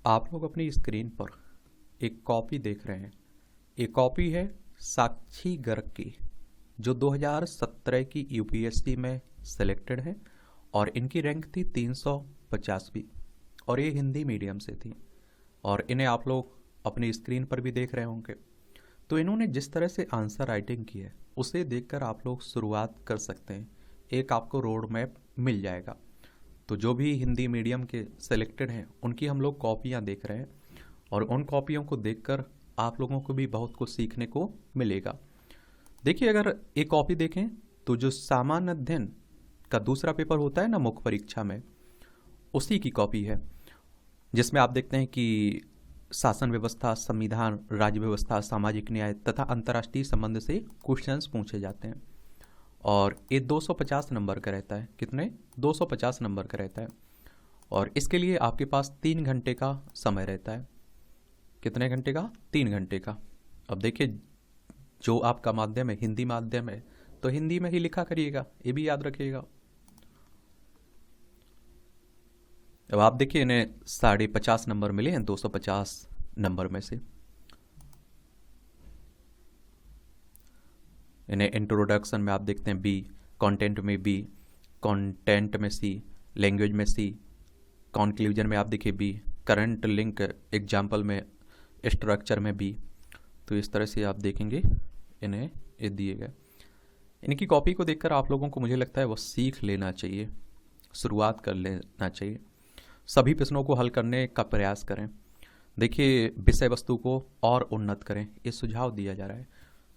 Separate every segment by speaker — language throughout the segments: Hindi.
Speaker 1: आप लोग अपनी स्क्रीन पर एक कॉपी देख रहे हैं। ये कॉपी है साक्षी गर्ग की, जो 2017 की यूपीएससी में सिलेक्टेड है और इनकी रैंक थी 350वीं और ये हिंदी मीडियम से थी और इन्हें आप लोग अपनी स्क्रीन पर भी देख रहे होंगे। तो इन्होंने जिस तरह से आंसर राइटिंग की है उसे देखकर आप लोग शुरुआत कर सकते हैं। एक आपको रोड मैप मिल जाएगा। तो जो भी हिंदी मीडियम के सिलेक्टेड हैं उनकी हम लोग कॉपियाँ देख रहे हैं और उन कॉपियों को देखकर आप लोगों को भी बहुत कुछ सीखने को मिलेगा। देखिए, अगर एक कॉपी देखें तो जो सामान्य अध्ययन का दूसरा पेपर होता है ना मुख्य परीक्षा में, उसी की कॉपी है, जिसमें आप देखते हैं कि शासन व्यवस्था, संविधान, राज्य व्यवस्था, सामाजिक न्याय तथा अंतर्राष्ट्रीय संबंध से क्वेश्चंस पूछे जाते हैं और ये 250 नंबर का रहता है। कितने? 250 नंबर का रहता है और इसके लिए आपके पास 3 घंटे का समय रहता है। कितने घंटे का? 3 घंटे का। अब देखिए, जो आपका माध्यम है हिंदी माध्यम है तो हिंदी में ही लिखा करिएगा, ये भी याद रखिएगा। अब आप देखिए, इन्हें 50.5 नंबर मिले हैं 250 नंबर में से। इन्हें इंट्रोडक्शन में आप देखते हैं बी, कंटेंट में बी, कंटेंट में सी, लैंग्वेज में सी, कंक्लूजन में आप देखिए बी, करंट लिंक एग्जाम्पल में, स्ट्रक्चर में बी। तो इस तरह से आप देखेंगे इन्हें ये दिए गए। इनकी कॉपी को देखकर आप लोगों को मुझे लगता है वो सीख लेना चाहिए, शुरुआत कर लेना चाहिए। सभी प्रश्नों को हल करने का प्रयास करें। देखिए, विषय वस्तु को और उन्नत करें, ये सुझाव दिया जा रहा है।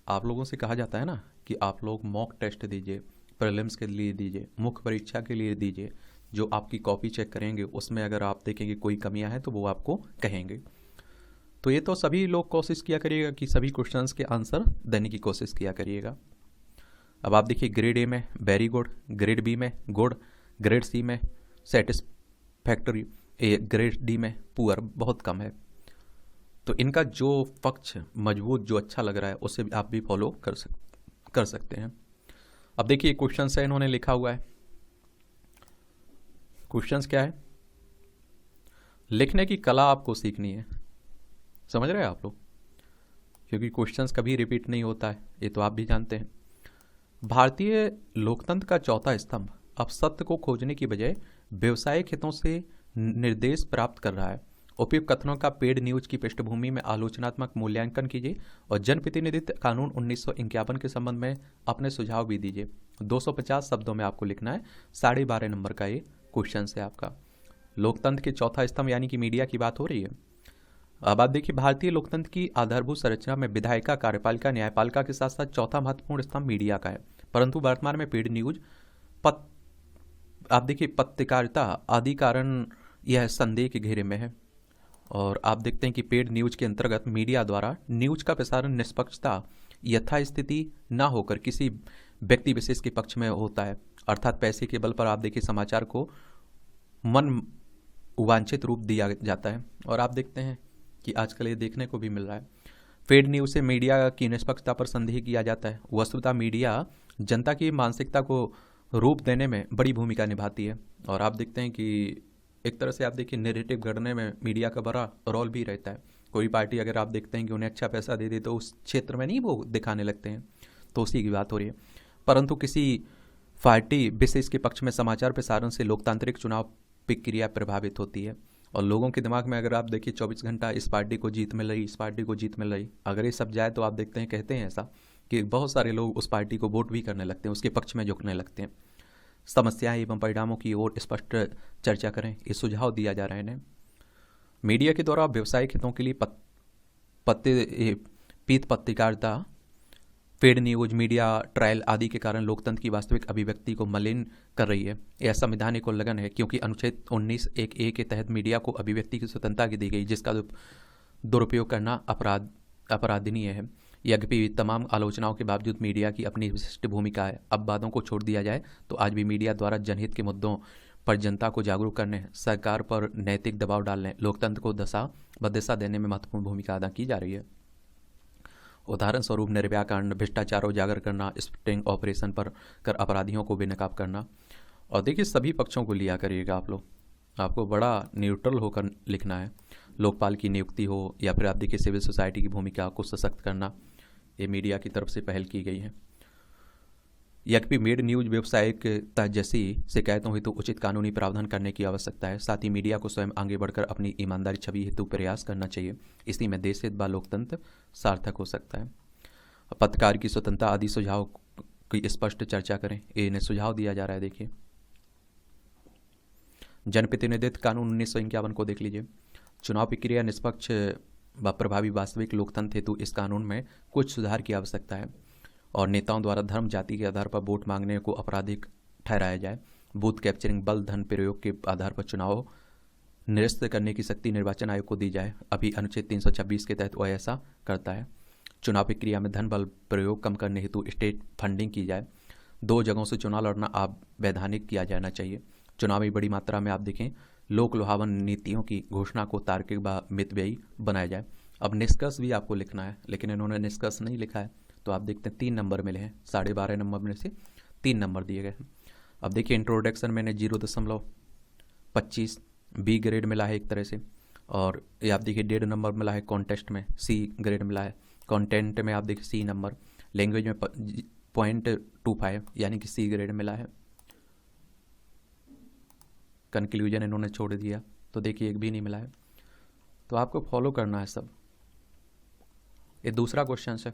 Speaker 1: आप लोगों से कहा जाता है ना कि आप लोग मॉक टेस्ट दीजिए, प्रीलिम्स के लिए दीजिए, मुख्य परीक्षा के लिए दीजिए। जो आपकी कॉपी चेक करेंगे उसमें अगर आप देखेंगे कोई कमियां हैं तो वो आपको कहेंगे। तो ये तो सभी लोग कोशिश किया करिएगा कि सभी क्वेश्चंस के आंसर देने की कोशिश किया करिएगा। अब आप देखिए, ग्रेड ए में वेरी गुड, ग्रेड बी में गुड, ग्रेड सी में सेटिस्फैक्टरी, ग्रेड डी में पुअर, बहुत कम है। तो इनका जो पक्ष मजबूत, जो अच्छा लग रहा है उसे आप भी फॉलो कर सकते हैं। अब देखिए, क्वेश्चन है इन्होंने लिखा हुआ है। क्वेश्चंस क्या है? लिखने की कला आपको सीखनी है। समझ रहे हैं आप लोग? क्योंकि क्वेश्चंस कभी रिपीट नहीं होता है, ये तो आप भी जानते हैं। भारतीय लोकतंत्र का चौथा स्तंभ अब सत्य को खोजने की बजाय व्यवसायिक हितों से निर्देश प्राप्त कर रहा है। उपयुक्त कथनों का पेड न्यूज की पृष्ठभूमि में आलोचनात्मक मूल्यांकन कीजिए और जनप्रतिनिधित्व कानून 1951 के संबंध में अपने सुझाव भी दीजिए। 250 शब्दों में आपको लिखना है। 12.5 नंबर का ये क्वेश्चन है आपका। लोकतंत्र के चौथा स्तंभ यानी कि मीडिया की बात हो रही है। अब आप देखिए, भारतीय लोकतंत्र की आधारभूत संरचना में विधायिका, कार्यपालिका, न्यायपालिका के साथ साथ चौथा महत्वपूर्ण स्तंभ मीडिया का है। परंतु वर्तमान में पेड न्यूज, आप देखिए पत्रकारिता आदि कारण यह संदेह के घेरे में है। और आप देखते हैं कि पेड न्यूज के अंतर्गत मीडिया द्वारा न्यूज का प्रसारण निष्पक्षता, यथास्थिति ना होकर किसी व्यक्ति विशेष के पक्ष में होता है, अर्थात पैसे के बल पर आप देखिए समाचार को मन वांछित रूप दिया जाता है। और आप देखते हैं कि आजकल ये देखने को भी मिल रहा है। पेड न्यूज से मीडिया की निष्पक्षता पर संदेह किया जाता है। वस्तुतः मीडिया जनता की मानसिकता को रूप देने में बड़ी भूमिका निभाती है। और आप देखते हैं कि एक तरह से आप देखिए नैरेटिव गढ़ने में मीडिया का बड़ा रोल भी रहता है। कोई पार्टी अगर आप देखते हैं कि उन्हें अच्छा पैसा दे दे तो उस क्षेत्र में नहीं वो दिखाने लगते हैं, तो उसी की बात हो रही है। परंतु किसी पार्टी विशेष के पक्ष में समाचार प्रसारण से लोकतांत्रिक चुनाव प्रक्रिया प्रभावित होती है और लोगों के दिमाग में अगर आप देखिए 24 घंटा इस पार्टी को जीत मिल रही, इस पार्टी को जीत मिल रही, अगर ये सब जाए तो आप देखते हैं, कहते हैं ऐसा कि बहुत सारे लोग उस पार्टी को वोट भी करने लगते हैं, उसके पक्ष में झुकने लगते हैं। समस्याएं एवं परिणामों की ओर स्पष्ट चर्चा करें, ये सुझाव दिया जा रहा है इन्हें। मीडिया के द्वारा व्यावसायिक हितों के लिए पीत पत्रकारिता, पेड न्यूज, मीडिया ट्रायल आदि के कारण लोकतंत्र की वास्तविक अभिव्यक्ति को मलिन कर रही है। यह संवैधानिक उल्लंघन है क्योंकि अनुच्छेद 19(1)(a) के तहत मीडिया को अभिव्यक्ति की स्वतंत्रता की दी गई, जिसका दुरुपयोग करना अपराधनीय है। यद्यपि तमाम आलोचनाओं के बावजूद मीडिया की अपनी विशिष्ट भूमिका है। अब बातों को छोड़ दिया जाए तो आज भी मीडिया द्वारा जनहित के मुद्दों पर जनता को जागरूक करने, सरकार पर नैतिक दबाव डालने, लोकतंत्र को दिशा देने में महत्वपूर्ण भूमिका अदा की जा रही है। उदाहरण स्वरूप निर्भया कांड, भ्रष्टाचार उजागर करना, स्टिंग ऑपरेशन पर कर अपराधियों को बेनकाब करना। और देखिए, सभी पक्षों को लिया करिएगा आप लोग, आपको बड़ा न्यूट्रल होकर लिखना है। लोकपाल की नियुक्ति हो या फिर आप देखिए सिविल सोसाइटी की भूमिका को सशक्त करना, ये मीडिया की तरफ से पहल की गई है। यद्यपि मेड न्यूज व्यावसायिकता जैसी शिकायतों हेतु उचित कानूनी प्रावधान करने की आवश्यकता है। साथ ही मीडिया को स्वयं आगे बढ़कर अपनी ईमानदारी छवि हेतु प्रयास करना चाहिए। इसी में देश हित व लोकतंत्र सार्थक हो सकता है। पत्रकार की स्वतंत्रता आदि सुझाव की स्पष्ट चर्चा करें, इन्हें सुझाव दिया जा रहा है। देखिए जनप्रतिनिधित्व कानून 1951 को देख लीजिए। चुनाव प्रक्रिया निष्पक्ष व प्रभावी वास्तविक लोकतंत्र हेतु इस कानून में कुछ सुधार की आवश्यकता है और नेताओं द्वारा धर्म जाति के आधार पर वोट मांगने को आपराधिक ठहराया जाए। बूथ कैप्चरिंग, बल धन प्रयोग के आधार पर चुनाव निरस्त करने की शक्ति निर्वाचन आयोग को दी जाए। अभी अनुच्छेद 326 के तहत वह ऐसा करता है। चुनाव प्रक्रिया में धन बल प्रयोग कम करने हेतु स्टेट फंडिंग की जाए। 2 जगहों से चुनाव लड़ना वैधानिक किया जाना चाहिए। चुनाव में बड़ी मात्रा में आप देखें लोक लुभावन नीतियों की घोषणा को तार्किक व मितव्ययी बनाया जाए। अब निष्कर्ष भी आपको लिखना है, लेकिन इन्होंने निष्कर्ष नहीं लिखा है, तो आप देखते हैं 3 नंबर मिले हैं। 12.5 नंबर में से 3 नंबर दिए गए हैं। अब देखिए इंट्रोडक्शन मैंने 0.25 बी ग्रेड मिला है एक तरह से, और ये आप देखिए 1.5 नंबर मिला है। कॉन्टेस्ट में सी ग्रेड मिला है। कंटेंट में आप देखिए सी नंबर। लैंग्वेज में 0.25 यानी कि सी ग्रेड मिला है। कंक्लूजन इन्होंने छोड़ दिया, तो देखिए एक भी नहीं मिला है। तो आपको फॉलो करना है सब। ये दूसरा क्वेश्चन है।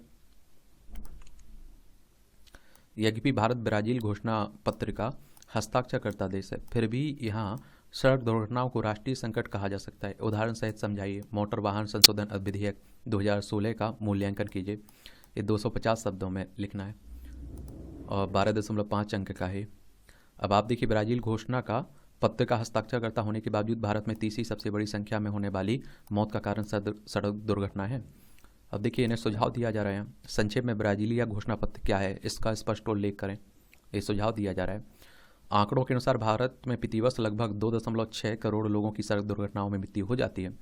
Speaker 1: यद्यपि भारत ब्राजील घोषणा पत्र का हस्ताक्षरकर्ता देश है, फिर भी यहाँ सड़क दुर्घटनाओं को राष्ट्रीय संकट कहा जा सकता है। उदाहरण सहित समझाइए। मोटर वाहन संशोधन विधेयक 2016 का मूल्यांकन कीजिए। ये 250 शब्दों में लिखना है और 12.5 अंक का है। अब आप देखिए ब्राजील घोषणा का पत्र का हस्ताक्षरकर्ता होने के बावजूद भारत में तीसरी सबसे बड़ी संख्या में होने वाली मौत का कारण सड़क दुर्घटना है। अब देखिए इन्हें सुझाव दिया जा रहा है। संक्षेप में ब्राजीलिया घोषणा पत्र क्या है इसका स्पष्ट उल्लेख करें, ये सुझाव दिया जा रहा है। आंकड़ों के अनुसार भारत में प्रतिवर्ष लगभग 2.6 करोड़ लोगों की सड़क दुर्घटनाओं में मृत्यु हो जाती है।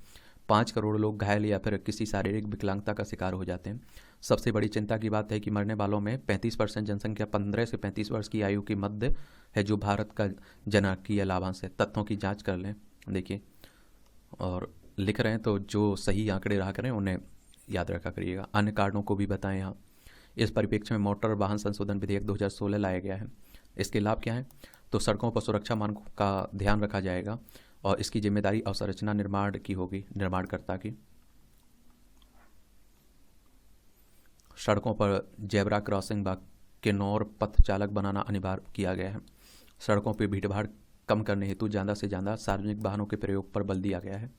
Speaker 1: 5 करोड़ लोग घायल या फिर किसी शारीरिक विकलांगता का शिकार हो जाते हैं। सबसे बड़ी चिंता की बात है कि मरने वालों में 35% जनसंख्या 15 से 35 वर्ष की आयु के मध्य है, जो भारत का जननांकीय लाभांश है। तथ्यों की जांच कर लें। देखिए और लिख रहे हैं तो जो सही आंकड़े रहा करें उन्हें याद रखा करिएगा। अन्य कारणों को भी बताएं यहाँ। इस परिप्रेक्ष्य में मोटर वाहन संशोधन विधेयक 2016 लाया गया है। इसके लाभ क्या हैं? तो सड़कों पर सुरक्षा मानकों का ध्यान रखा जाएगा और इसकी जिम्मेदारी अवसंरचना निर्माण की होगी, निर्माणकर्ता की। सड़कों पर जेब्रा क्रॉसिंग व किन्नौर पथ चालक बनाना अनिवार्य किया गया है। सड़कों पर भीड़भाड़ कम करने हेतु ज़्यादा से ज़्यादा सार्वजनिक वाहनों के प्रयोग पर बल दिया गया है।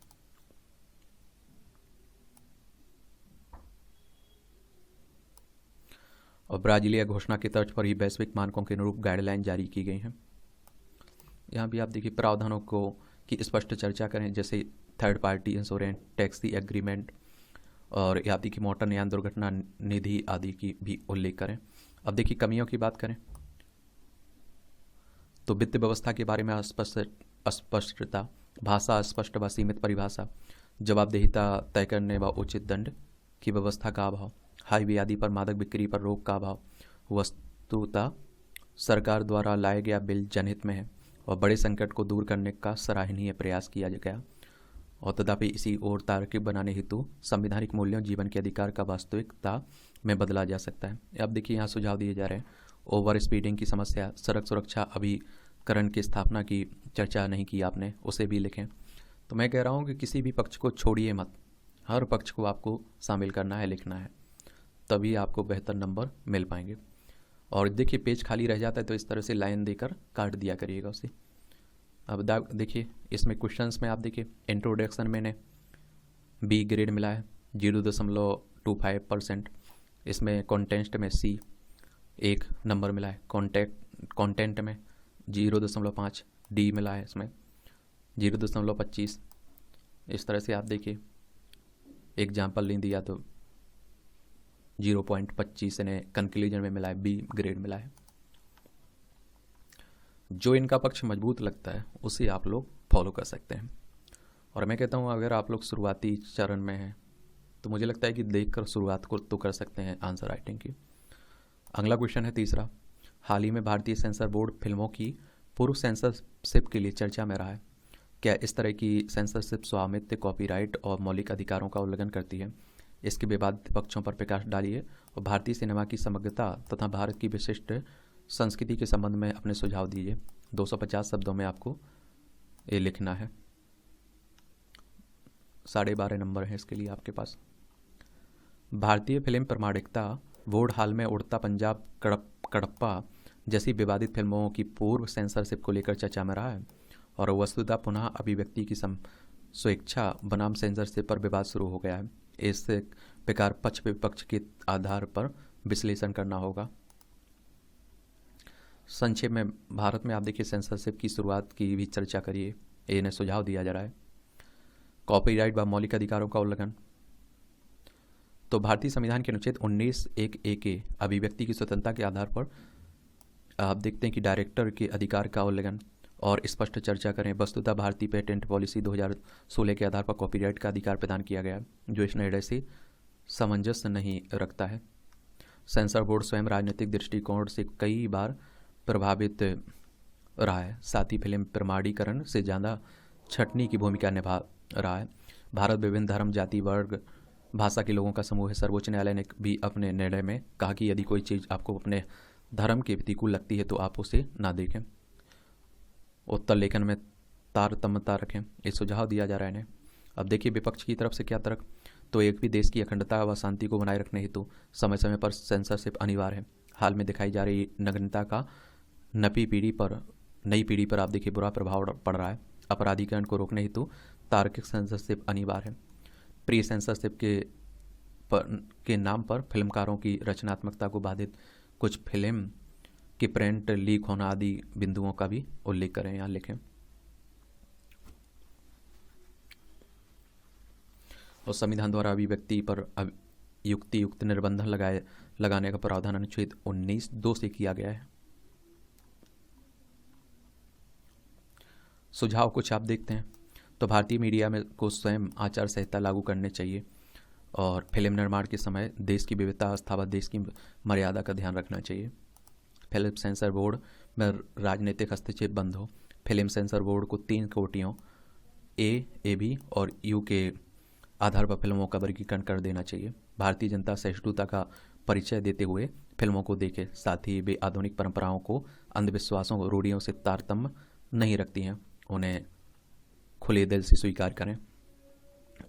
Speaker 1: और ब्राजीलिया घोषणा की तर्ज पर ही वैश्विक मानकों के अनुरूप गाइडलाइन जारी की गई हैं। यहाँ भी आप देखिए प्रावधानों को की स्पष्ट चर्चा करें, जैसे third party insurance, taxi agreement और यहाँ देखिए मोटर यान दुर्घटना निधि आदि की भी उल्लेख करें। अब देखिए कमियों की बात करें तो वित्त व्यवस्था के बारे में अस्पष्टता, भाषा अस्पष्ट व सीमित परिभाषा, जवाबदेहिता तय करने व उचित दंड की व्यवस्था का अभाव, हाईवे आदि पर मादक बिक्री पर रोक का अभाव। वस्तुतः सरकार द्वारा लाया गया बिल जनहित में है और बड़े संकट को दूर करने का सराहनीय प्रयास किया गया, और तथापि इसी ओर तार्किक बनाने हेतु संवैधानिक मूल्यों, जीवन के अधिकार का वास्तविकता में बदला जा सकता है। अब देखिए यहाँ सुझाव दिए जा रहे हैं। ओवर स्पीडिंग की समस्या, सड़क सुरक्षा अभिकरण की स्थापना की चर्चा नहीं की आपने, उसे भी लिखें। तो मैं कह रहा हूँ कि किसी भी पक्ष को छोड़िए मत, हर पक्ष को आपको शामिल करना है, लिखना है, तभी आपको बेहतर नंबर मिल पाएंगे। और देखिए पेज खाली रह जाता है तो इस तरह से लाइन देकर काट दिया करिएगा उसे। अब देखिए इसमें क्वेश्चंस में आप देखिए इंट्रोडक्शन में बी ग्रेड मिला है 0.25%। इसमें कॉन्टेंट में सी 1 नंबर मिला है। कंटेंट में 0.5 डी मिला है, इसमें 0.25। इस तरह से आप देखिए एग्जाम्पल नहीं दिया तो 0.25 इन्हें कंक्लूजन में मिला है, बी ग्रेड मिला है। जो इनका पक्ष मजबूत लगता है उसे आप लोग फॉलो कर सकते हैं। और मैं कहता हूँ अगर आप लोग शुरुआती चरण में हैं तो मुझे लगता है कि देखकर शुरुआत को तो कर सकते हैं आंसर राइटिंग की। अगला क्वेश्चन है तीसरा। हाल ही में भारतीय सेंसर बोर्ड फिल्मों की पूर्व सेंसरशिप के लिए चर्चा में रहा है। क्या इस तरह की सेंसरशिप स्वामित्व, कॉपीराइट और मौलिक अधिकारों का उल्लंघन करती है? इसके विवादित पक्षों पर प्रकाश डालिए और भारतीय सिनेमा की समग्रता तथा भारत की विशिष्ट संस्कृति के संबंध में अपने सुझाव दीजिए। 250 शब्दों में आपको ये लिखना है। 12.5 नंबर है इसके लिए आपके पास। भारतीय फिल्म प्रमाणिकता बोर्ड हाल में उड़ता पंजाब, कडप्पा जैसी विवादित फिल्मों की पूर्व सेंसरशिप को लेकर चर्चा में रहा है और वस्तुतः पुनः अभिव्यक्ति की स्वेच्छा बनाम सेंसरशिप पर विवाद शुरू हो गया है। इस प्रकार पक्ष विपक्ष के आधार पर विश्लेषण करना होगा। संक्षेप में भारत में आप देखिए सेंसरशिप की शुरुआत की भी चर्चा करिए, इन्हें सुझाव दिया जा रहा है। कॉपीराइट व मौलिक अधिकारों का उल्लंघन, तो भारतीय संविधान के अनुच्छेद 19(1)(a) के अभिव्यक्ति की स्वतंत्रता के आधार पर आप देखते हैं कि डायरेक्टर के अधिकार का उल्लंघन और स्पष्ट चर्चा करें। वस्तुतः भारतीय पेटेंट पॉलिसी 2016 के आधार पर कॉपीराइट का अधिकार प्रदान किया गया, जो इस निर्णय से सामंजस्य नहीं रखता है। सेंसर बोर्ड स्वयं राजनीतिक दृष्टिकोण से कई बार प्रभावित रहा है, साथ ही फिल्म प्रमाणीकरण से ज़्यादा छटनी की भूमिका निभा रहा है। भारत विभिन्न धर्म, जाति, वर्ग, भाषा के लोगों का समूह है। सर्वोच्च न्यायालय ने भी अपने निर्णय में कहा कि यदि कोई चीज़ आपको अपने धर्म के प्रतिकूल लगती है तो आप उसे ना देखें, उत्तर लेखन में तारतम्यता रखें, ये सुझाव दिया जा रहा है इन्हें। अब देखिए विपक्ष की तरफ से क्या तर्क, तो एक भी देश की अखंडता व शांति को बनाए रखने हेतु समय समय पर सेंसरशिप अनिवार्य है। हाल में दिखाई जा रही नग्नता का नई पीढ़ी पर आप देखिए बुरा प्रभाव पड़ रहा है। अपराधीकरण को रोकने हेतु तार्किक सेंसरशिप अनिवार्य है। प्री सेंसरशिप के नाम पर फिल्मकारों की रचनात्मकता को बाधित कुछ फिल्म कि प्रिंट लीक होना आदि बिंदुओं का भी उल्लेख करें, यहाँ लिखें। और संविधान द्वारा अभिव्यक्ति पर युक्त निर्बंधन लगाने का प्रावधान अनुच्छेद 19(2) से किया गया है। सुझाव कुछ आप देखते हैं, तो भारतीय मीडिया में को स्वयं आचार संहिता लागू करने चाहिए और फिल्म निर्माण के समय देश की विविधता, आस्था व देश की मर्यादा का ध्यान रखना चाहिए। फिल्म सेंसर बोर्ड में राजनीतिक हस्तक्षेप बंद हो। फिल्म सेंसर बोर्ड को 3 कोटियों A, AB और U के आधार पर फिल्मों का वर्गीकरण कर देना चाहिए। भारतीय जनता सहिष्णुता का परिचय देते हुए फिल्मों को देखे, साथ ही वे आधुनिक परंपराओं को, अंधविश्वासों और रूढ़ियों से तारतम्य नहीं रखती हैं, उन्हें खुले दिल से स्वीकार करें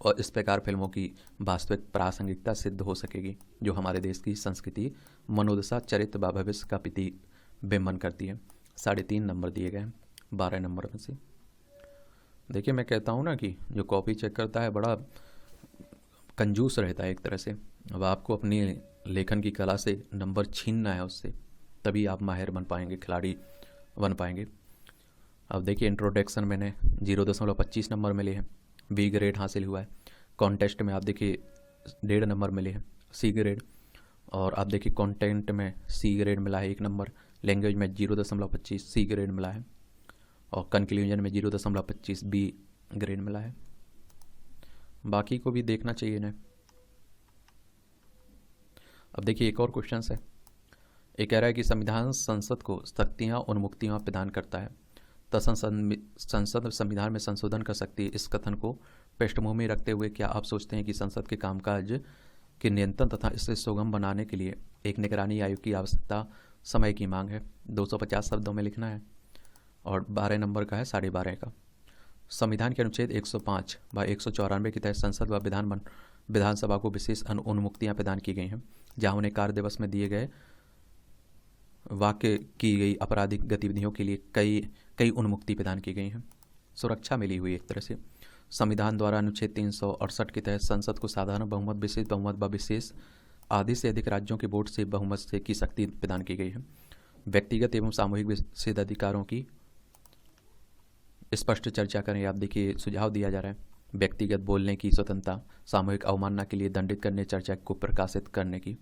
Speaker 1: और इस प्रकार फिल्मों की वास्तविक प्रासंगिकता सिद्ध हो सकेगी, जो हमारे देश की संस्कृति, मनोदशा, चरित्र व भविष्य का प्रतिबिंबन करती है। 3.5 नंबर दिए गए हैं 12 नंबर में से। देखिए मैं कहता हूँ ना कि जो कॉपी चेक करता है बड़ा कंजूस रहता है एक तरह से। अब आपको अपनी लेखन की कला से नंबर छीनना है उससे, तभी आप माहिर बन पाएंगे, खिलाड़ी बन पाएंगे। अब देखिए इंट्रोडक्शन मैंने 0.25 नंबर मिले हैं, बी ग्रेड हासिल हुआ है। कॉन्टेस्ट में आप देखिए 1.5 नंबर मिले हैं, सी ग्रेड। और आप देखिए कंटेंट में सी ग्रेड मिला है 1 नंबर, लैंग्वेज में 0.25 सी ग्रेड मिला है और कंक्लूजन में 0.25 बी ग्रेड मिला है। बाकी को भी देखना चाहिए इन्हें। अब देखिए एक और क्वेश्चन है, ये कह रहा है कि संविधान संसद को शक्तियाँ और मुक्तियाँ प्रदान करता है, तो संसद संविधान में संशोधन कर सकती है। इस कथन को पृष्ठभूमि में रखते हुए क्या आप सोचते हैं कि संसद के कामकाज के नियंत्रण तथा इसे सुगम बनाने के लिए एक निगरानी आयोग की आवश्यकता समय की मांग है? 250 शब्दों में लिखना है और 12 नंबर का है 12.5 का। संविधान के अनुच्छेद 105 व 194 के तहत संसद व विधानसभा को विशेष अनुमुक्तियाँ प्रदान की गई हैं, जहाँ उन्हें कार्य दिवस में दिए गए वाक्य की गई आपराधिक गतिविधियों के लिए कई उन्मुक्ति प्रदान की गई हैं। सुरक्षा मिली हुई एक तरह से। संविधान द्वारा अनुच्छेद 368 के तहत संसद को साधारण बहुमत, विशेष बहुमत व विशेष आधे से अधिक राज्यों के वोट से बहुमत से की शक्ति प्रदान की गई है। व्यक्तिगत एवं सामूहिक विशेषाधिकारों की स्पष्ट चर्चा करें। आप देखिए सुझाव दिया जा रहा है व्यक्तिगत बोलने की स्वतंत्रता, सामूहिक अवमानना के लिए दंडित करने चर्चा को प्रकाशित करने की।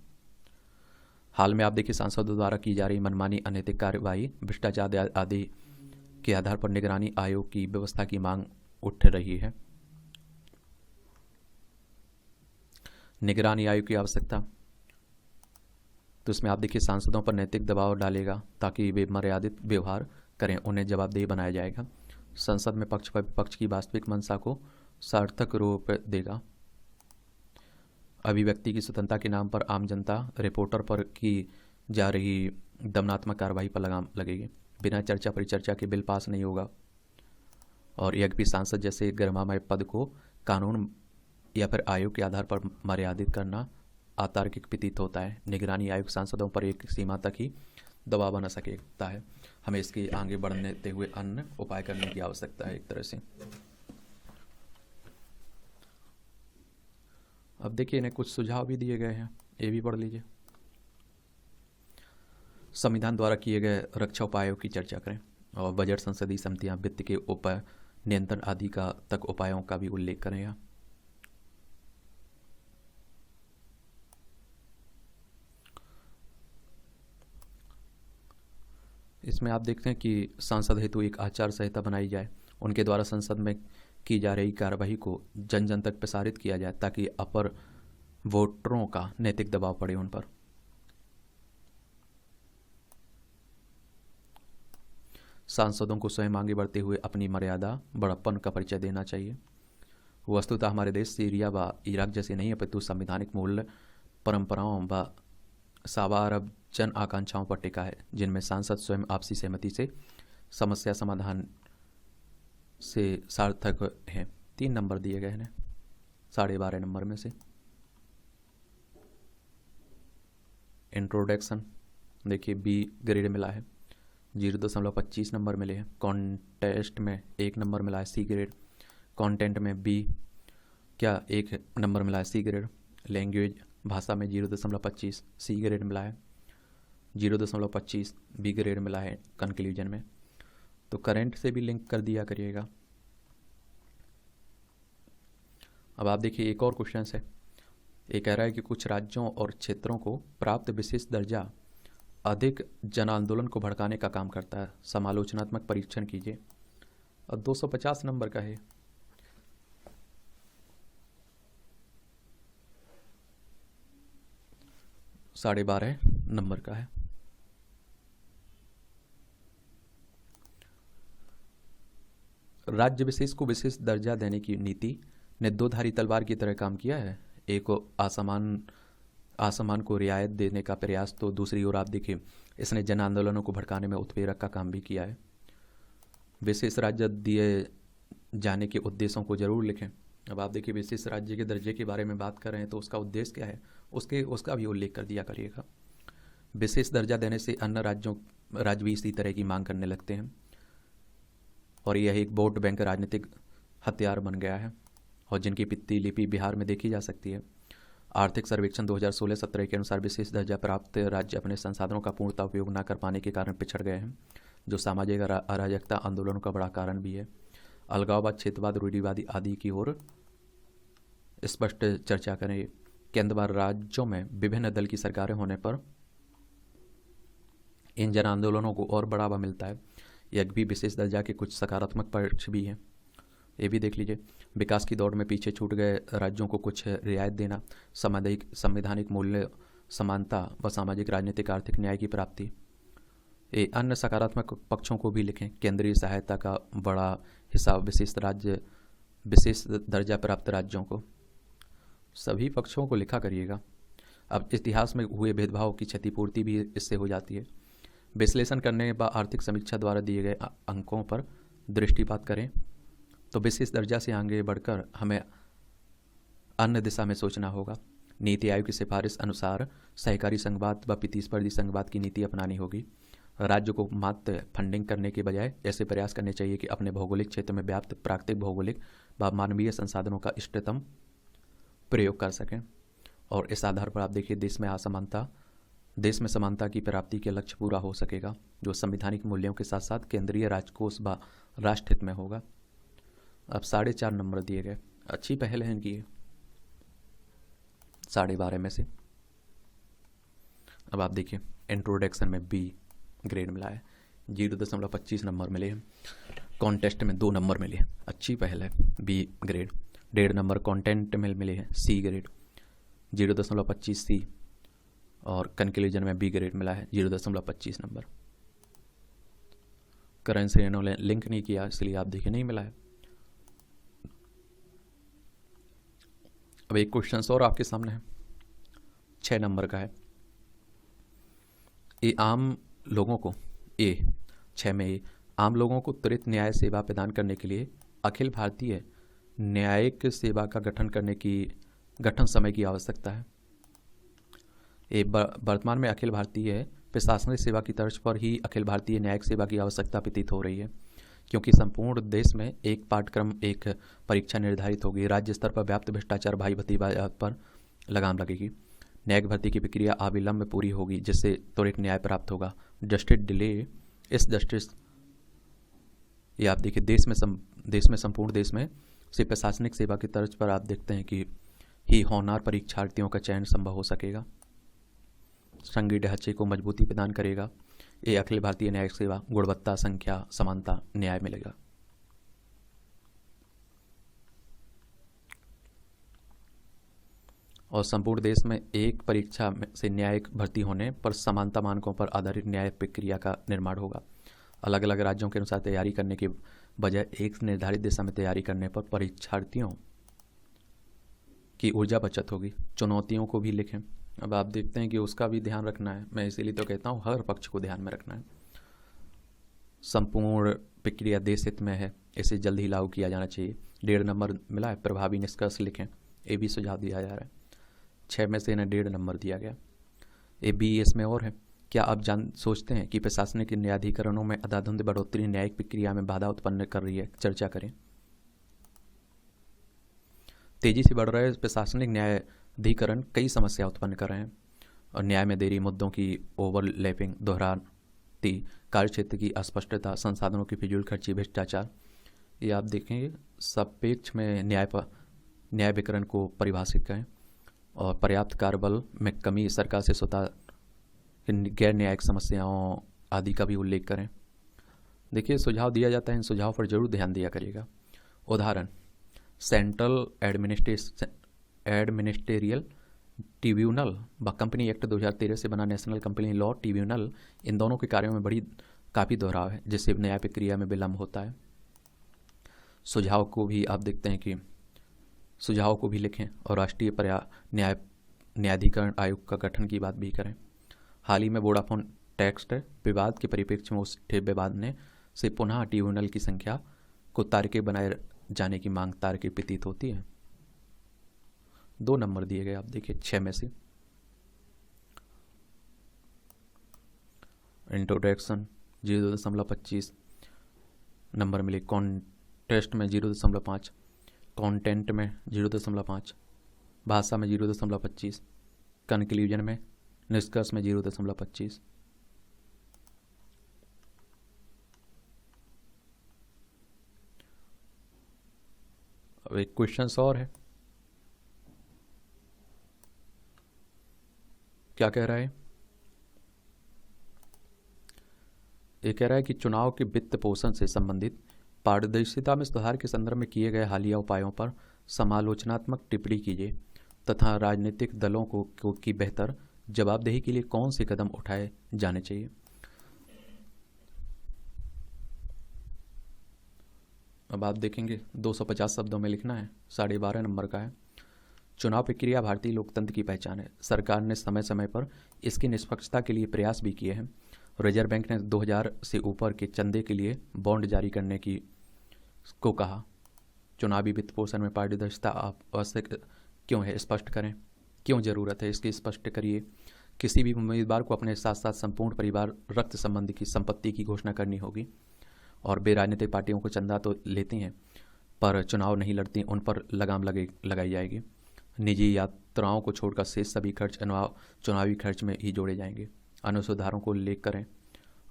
Speaker 1: हाल में आप देखिए सांसदों द्वारा की जा रही मनमानी, अनैतिक कार्यवाही, भ्रष्टाचार आदि के आधार पर निगरानी आयोग की व्यवस्था की मांग उठ रही है। निगरानी आयोग की आवश्यकता, तो इसमें आप देखिए सांसदों पर नैतिक दबाव डालेगा ताकि वे मर्यादित व्यवहार करें, उन्हें जवाबदेह बनाया जाएगा। संसद में पक्ष व विपक्ष की वास्तविक मंशा को सार्थक रूप देगा। अभिव्यक्ति की स्वतंत्रता के नाम पर आम जनता रिपोर्टर पर की जा रही दमनात्मक कार्रवाई पर लगाम लगेगी। बिना चर्चा परिचर्चा के बिल पास नहीं होगा। और यह भी सांसद जैसे गरिमामय पद को कानून या फिर आयोग के आधार पर मर्यादित करना अतार्किक प्रतीत होता है। निगरानी आयोग सांसदों पर एक सीमा तक ही दबाव बना सकता है। हमें इसके आगे बढ़ने हुए अन्य उपाय करने की आवश्यकता है एक तरह से। अब देखिए, इन्हें कुछ सुझाव भी दिए गए हैं, ये भी पढ़ लीजिए। संविधान द्वारा किए गए रक्षा उपायों की चर्चा करें और बजट संसदीय समितियां वित्त के उपाय नियंत्रण आदि का तक उपायों का भी उल्लेख करें। यहाँ इसमें आप देखते हैं कि सांसद हेतु एक आचार संहिता बनाई जाए, उनके द्वारा संसद में की जा रही कार्यवाही को जन जन तक प्रसारित किया जाए ताकि अपर वोटरों का नैतिक दबाव पड़े उन पर। सांसदों को स्वयं आगे बढ़ते हुए अपनी मर्यादा बड़प्पन का परिचय देना चाहिए। वस्तुतः हमारे देश सीरिया व इराक जैसे नहीं अपितु संवैधानिक मूल्य परंपराओं व सवा अरब जन आकांक्षाओं पर टिका है, जिनमें सांसद स्वयं आपसी सहमति से समस्या समाधान से सार्थक हैं। 3 नंबर दिए गए हैं 12.5 नंबर में से। इंट्रोडक्शन देखिए बी ग्रेड मिला है, 0.25 नंबर मिले हैं। कॉन्टेस्ट में 1 नंबर मिला है, सी ग्रेड। कंटेंट में बी क्या 1 नंबर मिला है, सी ग्रेड। लैंग्वेज भाषा में 0.25 सी ग्रेड मिला है, 0.25 बी ग्रेड मिला है कंक्लूजन में। तो करंट से भी लिंक कर दिया करिएगा। अब आप देखिए एक और क्वेश्चन है, ये कह रहा है कि कुछ राज्यों और क्षेत्रों को प्राप्त विशेष दर्जा अधिक जन आंदोलन को भड़काने का काम करता है। समालोचनात्मक परीक्षण कीजिए। और 250 नंबर का है। साढ़े 12 नंबर का है। राज्य विशेष को विशेष दर्जा देने की नीति ने 2 धारी तलवार की तरह काम किया है। एक असमान को रियायत देने का प्रयास, तो दूसरी ओर आप देखिए इसने जन आंदोलनों को भड़काने में उत्प्रेरक का काम भी किया है। विशेष राज्य दिए जाने के उद्देश्यों को जरूर लिखें। अब आप देखिए विशेष राज्य के दर्जे के बारे में बात कर रहे हैं तो उसका उद्देश्य क्या है, उसका भी उल्लेख कर दिया करिएगा। विशेष दर्जा देने से अन्य राज्य भी इसी तरह की मांग करने लगते हैं और यह एक वोट बैंक राजनीतिक हथियार बन गया है और जिनकी प्रतिलिपि बिहार में देखी जा सकती है। आर्थिक सर्वेक्षण 2016-17 के अनुसार विशेष दर्जा प्राप्त राज्य अपने संसाधनों का पूर्णतः उपयोग न कर पाने के कारण पिछड़ गए हैं, जो सामाजिक अराजकता आंदोलनों का बड़ा कारण भी है। अलगाववाद, क्षेत्रवाद, रूढ़िवादी आदि की ओर स्पष्ट चर्चा करें। केंद्र राज्यों में विभिन्न दल की सरकारें होने पर इन जन आंदोलनों को और बढ़ावा मिलता है। यह भी विशेष दर्जा के कुछ सकारात्मक पक्ष भी हैं, ये भी देख लीजिए। विकास की दौड़ में पीछे छूट गए राज्यों को कुछ रियायत देना, संवैधानिक मूल्य समानता व सामाजिक राजनीतिक आर्थिक न्याय की प्राप्ति। ये अन्य सकारात्मक पक्षों को भी लिखें। केंद्रीय सहायता का बड़ा हिस्सा विशेष दर्जा प्राप्त राज्यों को। सभी पक्षों को लिखा करिएगा। अब इतिहास में हुए भेदभाव की क्षतिपूर्ति भी इससे हो जाती है। विश्लेषण करने व आर्थिक समीक्षा द्वारा दिए गए अंकों पर दृष्टिपात करें तो विशेष दर्जा से आगे बढ़कर हमें अन्य दिशा में सोचना होगा। नीति आयोग की सिफारिश अनुसार सहकारी संघवाद व प्रतिस्पर्धी संघवाद की नीति अपनानी होगी। राज्य को मात्र फंडिंग करने के बजाय ऐसे प्रयास करने चाहिए कि अपने भौगोलिक क्षेत्र में व्याप्त प्राकृतिक, भौगोलिक व मानवीय संसाधनों का इष्टतम प्रयोग कर सकें। और इस आधार पर आप देखिए देश में समानता की प्राप्ति के लक्ष्य पूरा हो सकेगा, जो संवैधानिक मूल्यों के साथ साथ केंद्रीय राजकोष व राष्ट्र हित में होगा। अब 4.5 नंबर दिए गए, अच्छी पहल है इनकी 12.5 में से। अब आप देखिए इंट्रोडक्शन में बी ग्रेड मिला है, 0.25 नंबर मिले हैं। कॉन्टेस्ट में 2 नंबर मिले हैं, अच्छी पहल है, बी ग्रेड। 1.5 नंबर कंटेंट में मिले हैं, सी ग्रेड। 0.25 सी और कंक्लूजन में बी ग्रेड मिला है, 0.25 नंबर। करेंट से इन्होंने लिंक नहीं किया, इसलिए आप देखिए नहीं मिला है। अब एक क्वेश्चन और आपके सामने है, 6 नंबर का है। ये आम लोगों को 6 में आम लोगों को त्वरित न्याय सेवा प्रदान करने के लिए अखिल भारतीय न्यायिक सेवा का गठन समय की आवश्यकता है। ये वर्तमान में अखिल भारतीय प्रशासनिक सेवा की तर्ज पर ही अखिल भारतीय न्यायिक सेवा की आवश्यकता प्रतीत हो रही है, क्योंकि संपूर्ण देश में एक पाठ्यक्रम, एक परीक्षा निर्धारित होगी। राज्य स्तर पर व्याप्त भ्रष्टाचार, भाई भतीजावाद पर लगाम लगेगी। न्यायिक भर्ती की प्रक्रिया अविलंब पूरी होगी, जिससे त्वरित न्याय प्राप्त होगा। जस्टिस डिले इस जस्टिस, ये आप देखिए संपूर्ण देश में से प्रशासनिक सेवा की तर्ज पर आप देखते हैं कि ही होनहार परीक्षार्थियों का चयन संभव हो सकेगा। संघीय ढांचे को मजबूती प्रदान करेगा। ये अखिल भारतीय न्यायिक सेवा गुणवत्ता, संख्या, समानता, न्याय मिलेगा। और संपूर्ण देश में एक परीक्षा से न्यायिक भर्ती होने पर समानता मानकों पर आधारित न्याय प्रक्रिया का निर्माण होगा। अलग अलग राज्यों के अनुसार तैयारी करने के बजाय एक निर्धारित दिशा में तैयारी करने पर परीक्षार्थियों की ऊर्जा बचत होगी। चुनौतियों को भी लिखें। अब आप देखते हैं कि उसका भी ध्यान रखना है। मैं इसीलिए तो कहता हूँ हर पक्ष को ध्यान में रखना है। संपूर्ण प्रक्रिया देश हित में है, इसे जल्द ही लागू किया जाना चाहिए। 1.5 नंबर मिला है। प्रभावी निष्कर्ष लिखें, ये भी सुझाव दिया जा रहा है। 6 में से इन्हें 1.5 नंबर दिया गया। ये भी इसमें और है। क्या आप सोचते हैं कि प्रशासनिक न्यायाधिकरणों में अंधाधुंध बढ़ोतरी न्यायिक प्रक्रिया में बाधा उत्पन्न कर रही है? चर्चा करें। तेजी से बढ़ रहे प्रशासनिक न्यायाधिकरण कई समस्या उत्पन्न कर रहे हैं, और न्याय में देरी, मुद्दों की ओवरलैपिंग, दोहराती, कार्यक्षेत्र की अस्पष्टता, संसाधनों की फिजूल खर्ची, भ्रष्टाचार। ये आप देखेंगे सापेक्ष में न्याय विकरण को परिभाषित करें, और पर्याप्त कार्यबल में कमी, सरकार से स्वतः गैर न्यायिक समस्याओं आदि का भी उल्लेख करें। देखिए सुझाव दिया जाता है, इन सुझाव पर जरूर ध्यान दिया करिएगा। उदाहरण, सेंट्रल एडमिनिस्ट्रेरियल ट्रिब्यूनल व कंपनी एक्ट 2013 से बना नेशनल कंपनी लॉ ट्रिब्यूनल, इन दोनों के कार्यों में काफ़ी दोहराव है, जिससे न्याय प्रक्रिया में विलम्ब होता है। सुझाव को भी आप देखते हैं कि सुझाव को भी लिखें, और राष्ट्रीय न्यायाधिकरण आयोग का गठन की बात भी करें। हाल ही में वोडाफोन टेक्स्ट विवाद के परिप्रेक्ष्य में उस विवाद से पुनः ट्रिब्यूनल की संख्या को तार्किक बनाए जाने की मांग तार्किक प्रतीत होती है। 2 नंबर दिए गए, आप देखिए 6 में से। इंट्रोडक्शन 0.25 नंबर मिले, कॉन्टेस्ट में 0.5, कंटेंट में 0.5, भाषा में 0.25, कंक्लूजन में, निष्कर्ष में 0.25। अब एक क्वेश्चन और है, क्या कह रहा है? ये कह रहा है कि चुनाव के वित्त पोषण से संबंधित पारदर्शिता में सुधार के संदर्भ में किए गए हालिया उपायों पर समालोचनात्मक टिप्पणी कीजिए तथा राजनीतिक दलों की बेहतर जवाबदेही के लिए कौन से कदम उठाए जाने चाहिए। अब आप देखेंगे 250 शब्दों में लिखना है, 12.5 नंबर का है। चुनाव प्रक्रिया भारतीय लोकतंत्र की पहचान है। सरकार ने समय समय पर इसकी निष्पक्षता के लिए प्रयास भी किए हैं। रिजर्व बैंक ने 2000 से ऊपर के चंदे के लिए बॉन्ड जारी करने को कहा। चुनावी वित्त पोषण में पारदर्शिता आवश्यक क्यों है, स्पष्ट करें। क्यों ज़रूरत है, इसकी स्पष्ट करिए। किसी भी उम्मीदवार को अपने साथ साथ संपूर्ण परिवार रक्त संबंधी की संपत्ति की घोषणा करनी होगी, और बेराजनीतिक पार्टियों को चंदा तो लेती हैं पर चुनाव नहीं लड़ती, उन पर लगाम लगाई जाएगी। निजी यात्राओं को छोड़कर शेष सभी खर्च चुनावी खर्च में ही जोड़े जाएंगे। अन्य सुधारों को उल्लेख करें,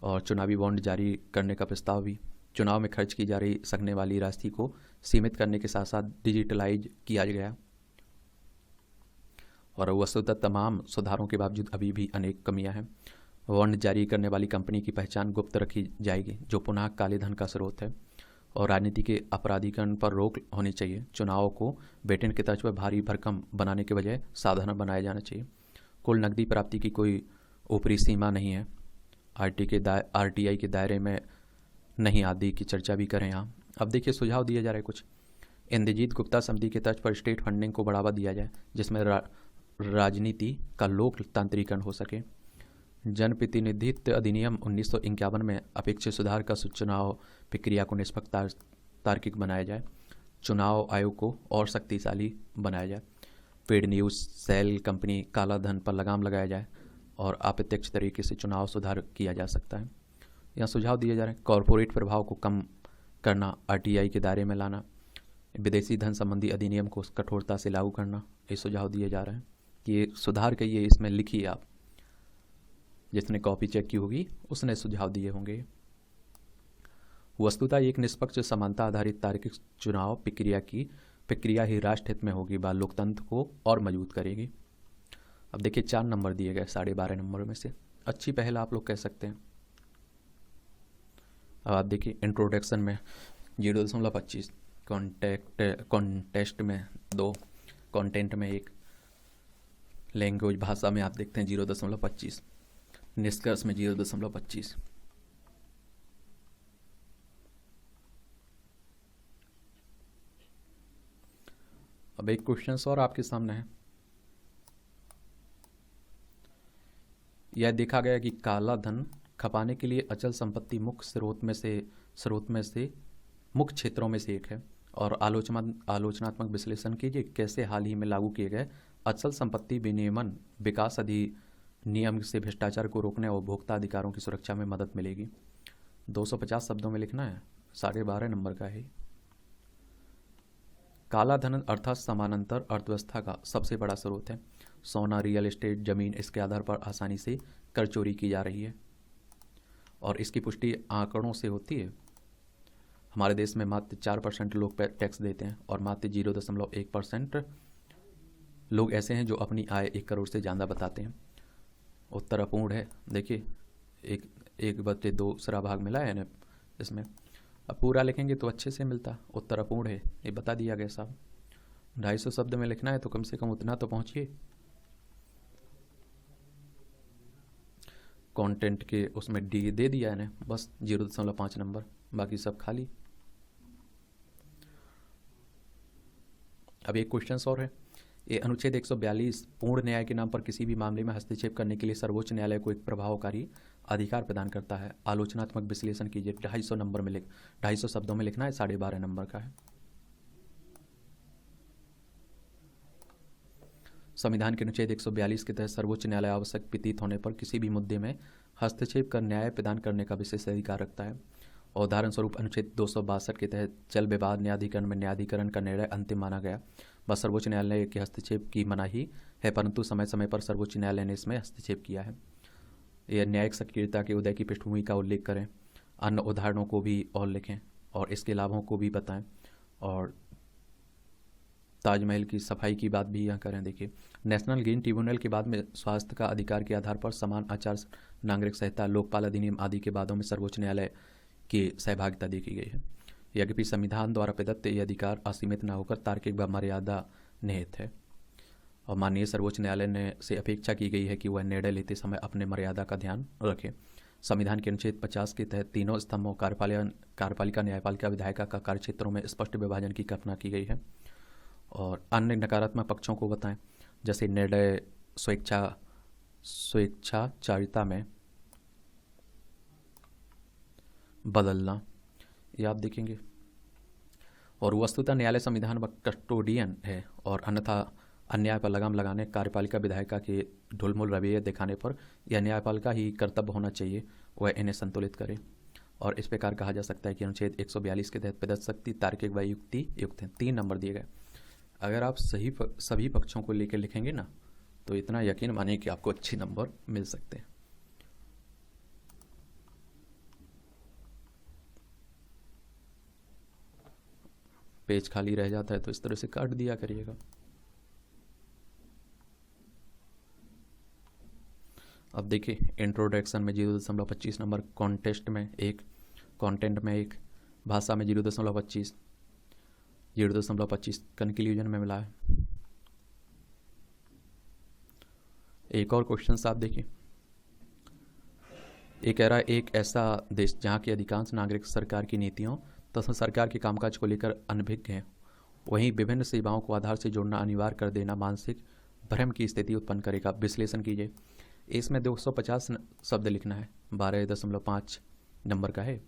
Speaker 1: और चुनावी बॉन्ड जारी करने का प्रस्ताव भी। चुनाव में खर्च की जा रही सकने वाली राशि को सीमित करने के साथ साथ डिजिटलाइज किया गया। और वस्तुतः तमाम सुधारों के बावजूद अभी भी अनेक कमियां हैं। बॉन्ड जारी करने वाली कंपनी की पहचान गुप्त रखी जाएगी, जो पुनः काले धन का स्रोत है। और राजनीति के अपराधीकरण पर रोक होनी चाहिए। चुनाव को बेटिन के तर्ज पर भारी भरकम बनाने के बजाय साधारण बनाया जाना चाहिए। कुल नकदी प्राप्ति की कोई ऊपरी सीमा नहीं है। आरटीआई के दायरे में नहीं आदि की चर्चा भी करें यहाँ। अब देखिए सुझाव दिया जा रहा है कुछ। इंद्रजीत गुप्ता समिति के तर्ज पर स्टेट फंडिंग को बढ़ावा दिया जाए जिसमें राजनीति का लोकतांत्रिकरण हो सके। जनप्रतिनिधित्व अधिनियम 1951 में अपेक्षित सुधार का चुनाव प्रक्रिया को निष्पक्ष तार्किक बनाया जाए। चुनाव आयोग को और शक्तिशाली बनाया जाए। पेड न्यूज सेल कंपनी काला धन पर लगाम लगाया जाए और अप्रत्यक्ष तरीके से चुनाव सुधार किया जा सकता है। यहाँ सुझाव दिए जा रहे हैं। कॉरपोरेट प्रभाव को कम करना, आरटीआई के दायरे में लाना, विदेशी धन संबंधी अधिनियम को कठोरता से लागू करना, ये सुझाव दिए जा रहे हैं कि ये सुधार कहिए, इसमें लिखिए आप। जिसने कॉपी चेक की होगी उसने सुझाव दिए होंगे। वस्तुतः एक निष्पक्ष समानता आधारित तार्किक चुनाव प्रक्रिया ही राष्ट्र हित में होगी, व लोकतंत्र को और मजबूत करेगी। अब देखिए 4 नंबर दिए गए 12.5 नंबर में से। अच्छी पहल आप लोग कह सकते हैं। अब आप देखिए इंट्रोडक्शन में 0.25, कॉन्टेस्ट में 2, कंटेंट में 1, लैंग्वेज भाषा में आप देखते हैं 0.25, निष्कर्ष में 0.25। अब एक क्वेश्चन और आपके सामने है। यह देखा गया कि काला धन खपाने के लिए अचल संपत्ति मुख्य स्रोत में से मुख्य क्षेत्रों में से एक है और आलोचनात्मक विश्लेषण कीजिए कैसे हाल ही में लागू किए गए अचल संपत्ति विनियमन विकास अधिनियम से भ्रष्टाचार को रोकने और उपभोक्ता अधिकारों की सुरक्षा में मदद मिलेगी। 250 शब्दों में लिखना है, 12.5 नंबर का है। काला धन अर्थात समानांतर अर्थव्यवस्था का सबसे बड़ा स्रोत है। सोना, रियल एस्टेट, जमीन, इसके आधार पर आसानी से कर चोरी की जा रही है और इसकी पुष्टि आंकड़ों से होती है। हमारे देश में मात्र 4% लोग टैक्स देते हैं और मात्र 0.1% लोग ऐसे हैं जो अपनी आय 1 करोड़ से ज़्यादा बताते हैं। उत्तर अपूर्ण है। देखिए 1/2 दूसरा भाग मिला है ना इसमें। अब पूरा लिखेंगे तो अच्छे से मिलता। उत्तर अपूर्ण है, ये बता दिया गया साहब। 250 शब्द में लिखना है तो कम से कम उतना तो पहुँचिए। कंटेंट के उसमें डी दे दिया है ना, बस 0.5 नंबर, बाकी सब खाली। अब एक क्वेश्चन और है। ये अनुच्छेद 142 पूर्ण न्याय के नाम पर किसी भी मामले में हस्तक्षेप करने के लिए सर्वोच्च न्यायालय को एक प्रभावकारी अधिकार प्रदान करता है। आलोचनात्मक विश्लेषण कीजिए। 250 शब्दों में लिखना है, 12.5 नंबर का है। संविधान के अनुच्छेद 142 के तहत सर्वोच्च न्यायालय आवश्यक प्रतीत होने पर किसी भी मुद्दे में हस्तक्षेप कर न्याय प्रदान करने का विशेष अधिकार रखता है। और उदाहरण स्वरूप अनुच्छेद 262 के तहत चल विवाद न्यायाधिकरण में न्यायाधिकरण का निर्णय अंतिम माना गया। बस सर्वोच्च न्यायालय के हस्तक्षेप की मनाही है, परंतु समय समय पर सर्वोच्च न्यायालय ने इसमें हस्तक्षेप किया है। यह न्यायिक सक्रियता के उदय की पृष्ठभूमि का उल्लेख करें, अन्य उदाहरणों को भी और लिखें और इसके लाभों को भी बताएं और ताजमहल की सफाई की बात भी यहाँ करें। देखिए नेशनल ग्रीन ट्रिब्यूनल के बाद में स्वास्थ्य का अधिकार के आधार पर समान आचार, नागरिक संहिता, लोकपाल अधिनियम आदि के बातों में सर्वोच्च न्यायालय की सहभागिता देखी गई है। यद्यपि संविधान द्वारा प्रदत्त ये अधिकार असीमित न होकर तार्किक व मर्यादा निहित है और माननीय सर्वोच्च न्यायालय ने से अपेक्षा की गई है कि वह निर्णय लेते समय अपने मर्यादा का ध्यान रखें। संविधान के अनुच्छेद 50 के तहत तीनों स्तंभों कार्यपालिका, न्यायपालिका, विधायिका का कार्यक्षेत्रों में स्पष्ट विभाजन की कल्पना की गई है। और अन्य नकारात्मक पक्षों को बताएं, जैसे निर्णय स्वेच्छाचारिता में बदलना, ये आप देखेंगे। और वस्तुतः न्यायालय संविधान व कस्टोडियन है और अन्यथा अन्याय पर लगाम लगाने, कार्यपालिका, विधायिका के ढुलमुल रवैये दिखाने पर यह न्यायपालिका ही कर्तव्य होना चाहिए, वह इन्हें संतुलित करे। और इस प्रकार कहा जा सकता है कि अनुच्छेद 142 के तहत प्रदत्त शक्ति तार्किक व युक्त हैं। 3 नंबर दिए गए। अगर आप सभी पक्षों को लेकर लिखेंगे ना तो इतना यकीन मानिए कि आपको अच्छे नंबर मिल सकते हैं। पेज खाली रह जाता है तो इस तरह से काट दिया करिएगा। अब देखिए इंट्रोडक्शन में 0.25 नंबर, कॉन्टेस्ट में 1, कंटेंट में 1, भाषा में 0.25, 0.25 कंक्लूजन में मिला है। एक और क्वेश्चन आप देखिए। ये कह रहा है एक ऐसा देश जहाँ के अधिकांश नागरिक सरकार की नीतियों तथा सरकार के कामकाज को लेकर अनभिज्ञ हैं, वहीं विभिन्न सेवाओं को आधार से जोड़ना अनिवार्य कर देना मानसिक भ्रम की स्थिति उत्पन्न करेगा। विश्लेषण कीजिए। इसमें 250 शब्द लिखना है, 12.5 नंबर का है।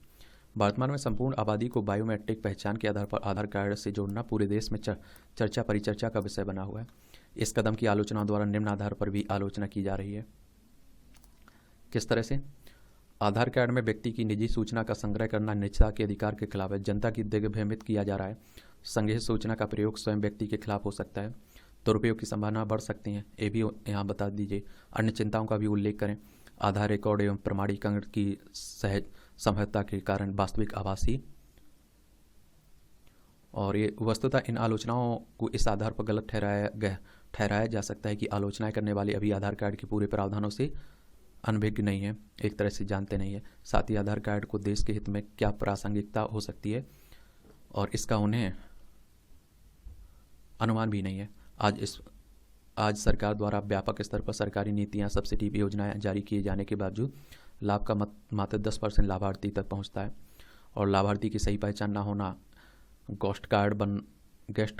Speaker 1: वर्तमान में संपूर्ण आबादी को बायोमेट्रिक पहचान के आधार पर आधार कार्ड से जोड़ना पूरे देश में चर्चा परिचर्चा का विषय बना हुआ है। इस कदम की आलोचना द्वारा निम्न आधार पर भी आलोचना की जा रही है। किस तरह से? आधार कार्ड में व्यक्ति की निजी सूचना का संग्रह करना निजता के अधिकार के खिलाफ है। जनता की दिग्भ्रमित किया जा रहा है। संग्रहित सूचना का प्रयोग स्वयं व्यक्ति के खिलाफ हो सकता है। दुरुपयोग की संभावना बढ़ सकती है, ये भी यहाँ बता दीजिए। अन्य चिंताओं का भी उल्लेख करें। आधार रिकॉर्ड एवं प्रमाणीकरण की सहज संभवता के कारण वास्तविक आभासी, और ये वस्तुतः इन आलोचनाओं को इस आधार पर गलत ठहराया जा सकता है कि आलोचनाएं करने वाले अभी आधार कार्ड के पूरे प्रावधानों से अनभिज्ञ नहीं है, एक तरह से जानते नहीं है। साथ ही आधार कार्ड को देश के हित में क्या प्रासंगिकता हो सकती है और इसका उन्हें अनुमान भी नहीं है। आज सरकार द्वारा व्यापक स्तर पर सरकारी नीतियां, सब्सिडी योजनाएं जारी किए जाने के बावजूद लाभ का मात्र 10% लाभार्थी तक पहुंचता है, और लाभार्थी की सही पहचान न होना, गेस्ट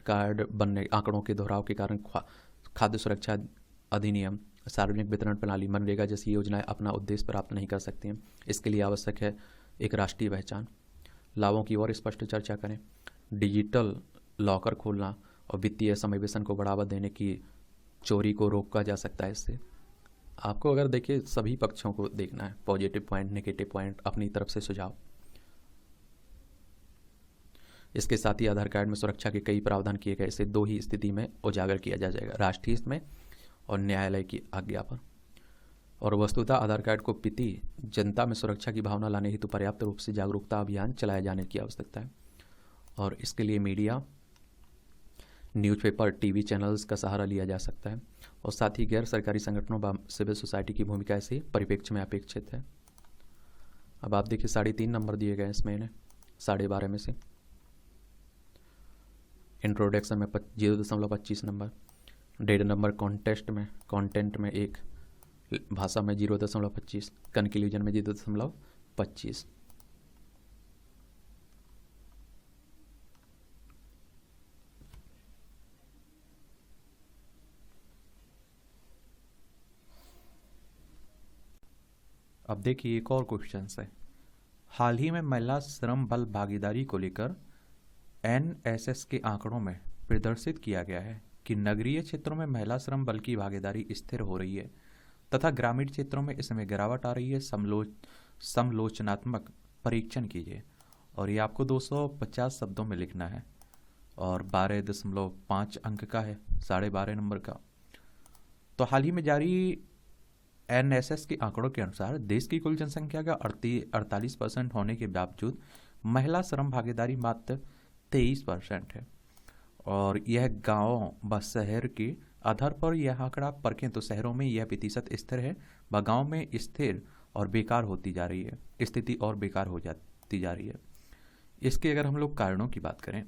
Speaker 1: कार्ड बनने, आंकड़ों के दोहराव के कारण खाद्य सुरक्षा अधिनियम, सार्वजनिक वितरण प्रणाली, मनरेगा जैसी योजनाएं अपना उद्देश्य प्राप्त नहीं कर सकती हैं। इसके लिए आवश्यक है एक राष्ट्रीय पहचान। लाभों की और स्पष्ट चर्चा करें। डिजिटल लॉकर खोलना और वित्तीय समावेशन को बढ़ावा देने की चोरी को रोका जा सकता है। इससे आपको अगर देखिए सभी पक्षों को देखना है, पॉजिटिव पॉइंट, नेगेटिव पॉइंट, अपनी तरफ से सुझाव। इसके साथ ही आधार कार्ड में सुरक्षा के कई प्रावधान किए गए। इसे दो ही स्थिति में उजागर किया जाएगा, राष्ट्रीय हित में और न्यायालय की आज्ञा पर। और वस्तुतः आधार कार्ड को प्रति जनता में सुरक्षा की भावना लाने हेतु पर्याप्त रूप से जागरूकता अभियान चलाए जाने की आवश्यकता है, और इसके लिए मीडिया, न्यूज़पेपर, टीवी चैनल्स का सहारा लिया जा सकता है, और साथ ही गैर सरकारी संगठनों व सिविल सोसाइटी की भूमिका ऐसे परिप्रेक्ष्य में अपेक्षित है। अब आप देखिए 3.5 नंबर दिए गए इसमें, इन्हें 12.5 में से। इंट्रोडक्शन में 0.25 नंबर, 1.5 नंबर कंटेंट में 1, भाषा में 0.25, कंक्लूजन में 0.25।
Speaker 2: अब देखिए एक और क्वेश्चन है। हाल ही में महिला श्रम बल भागीदारी को लेकर एनएसएस के आंकड़ों में प्रदर्शित किया गया है कि नगरीय क्षेत्रों में महिला श्रम बल की भागीदारी स्थिर हो रही है तथा ग्रामीण क्षेत्रों में इसमें गिरावट आ रही है। समालोचनात्मक परीक्षण कीजिए, और ये आपको 250 शब्दों में लिखना है, और 12.5 अंक का है, 12.5 नंबर का। तो हाल ही में जारी एनएसएस के आंकड़ों के अनुसार देश की कुल जनसंख्या का 48% होने के बावजूद महिला श्रम भागीदारी मात्र 23% है, और यह गांव व शहर के आधार पर यह आंकड़ा परखें तो शहरों में यह प्रतिशत स्थिर है व गांव में स्थिर और बेकार होती जा रही है, स्थिति और बेकार हो जाती जा रही है। इसके अगर हम लोग कारणों की बात करें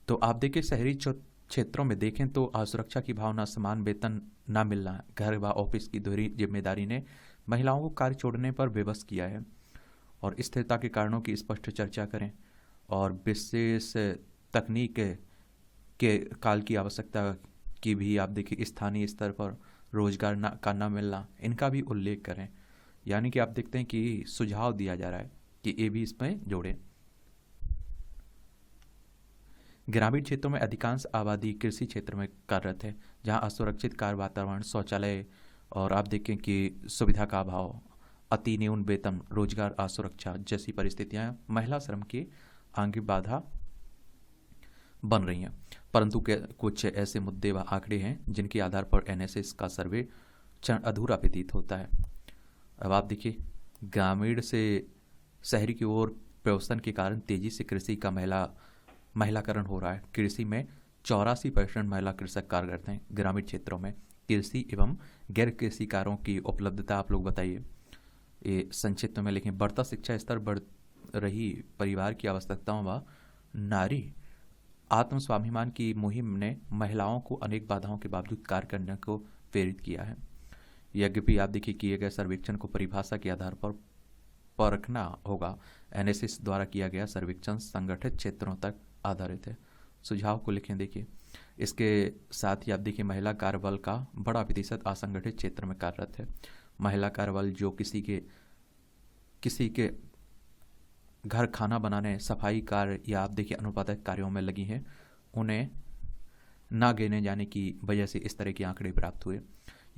Speaker 2: तो आप देखिए शहरी क्षेत्रों में देखें तो असुरक्षा की भावना, समान वेतन न मिलना, घर व ऑफिस की दोहरी जिम्मेदारी ने महिलाओं को कार्य छोड़ने पर विवश किया है। और स्थिरता के कारणों की स्पष्ट चर्चा करें, और विशेष तकनीक के काल की आवश्यकता की भी आप देखिए स्थानीय स्तर पर रोजगार का न मिलना, इनका भी उल्लेख करें। यानी कि आप देखते हैं कि सुझाव दिया जा रहा है कि ये भी इसमें जोड़ें। ग्रामीण क्षेत्रों में अधिकांश आबादी कृषि क्षेत्र में कार्यरत है, जहां असुरक्षित कार्य वातावरण, शौचालय और आप देखें कि सुविधा का अभाव, अति न्यून वेतन, रोजगार असुरक्षा जैसी परिस्थितियां महिला श्रम की आगे बाधा बन रही हैं। परंतु कुछ ऐसे मुद्दे व आंकड़े हैं जिनके आधार पर एनएसएस का सर्वेक्षण अधूरा प्रतीत होता है। अब आप देखिए ग्रामीण से शहरी की ओर प्रवर्तन के कारण तेजी से कृषि का महिलाकरण हो रहा है। कृषि में 84% महिला कृषक कार्य करते हैं। ग्रामीण क्षेत्रों में कृषि एवं गैर कृषि कार्यों की उपलब्धता आप लोग बताइए। ये संक्षिप्त में लिखें। बढ़ता शिक्षा स्तर, बढ़ रही परिवार की आवश्यकताओं व नारी आत्म स्वाभिमान की मुहिम ने महिलाओं को अनेक बाधाओं के बावजूद कार्य करने को प्रेरित किया है। यद्यपि आप देखिए किए गए सर्वेक्षण को परिभाषा के आधार पर परखना होगा। एनएसएस द्वारा किया गया सर्वेक्षण संगठित क्षेत्रों तक आधारित है। सुझाव को लिखें। देखिए इसके साथ ही आप देखिए महिला कार्यबल का बड़ा प्रतिशत असंगठित क्षेत्र में कार्यरत है। महिला कार्यबल जो किसी के घर खाना बनाने, सफाई कार्य या आप देखिए अनुपातिक कार्यों में लगी हैं, उन्हें ना गिने जाने की वजह से इस तरह के आंकड़े प्राप्त हुए।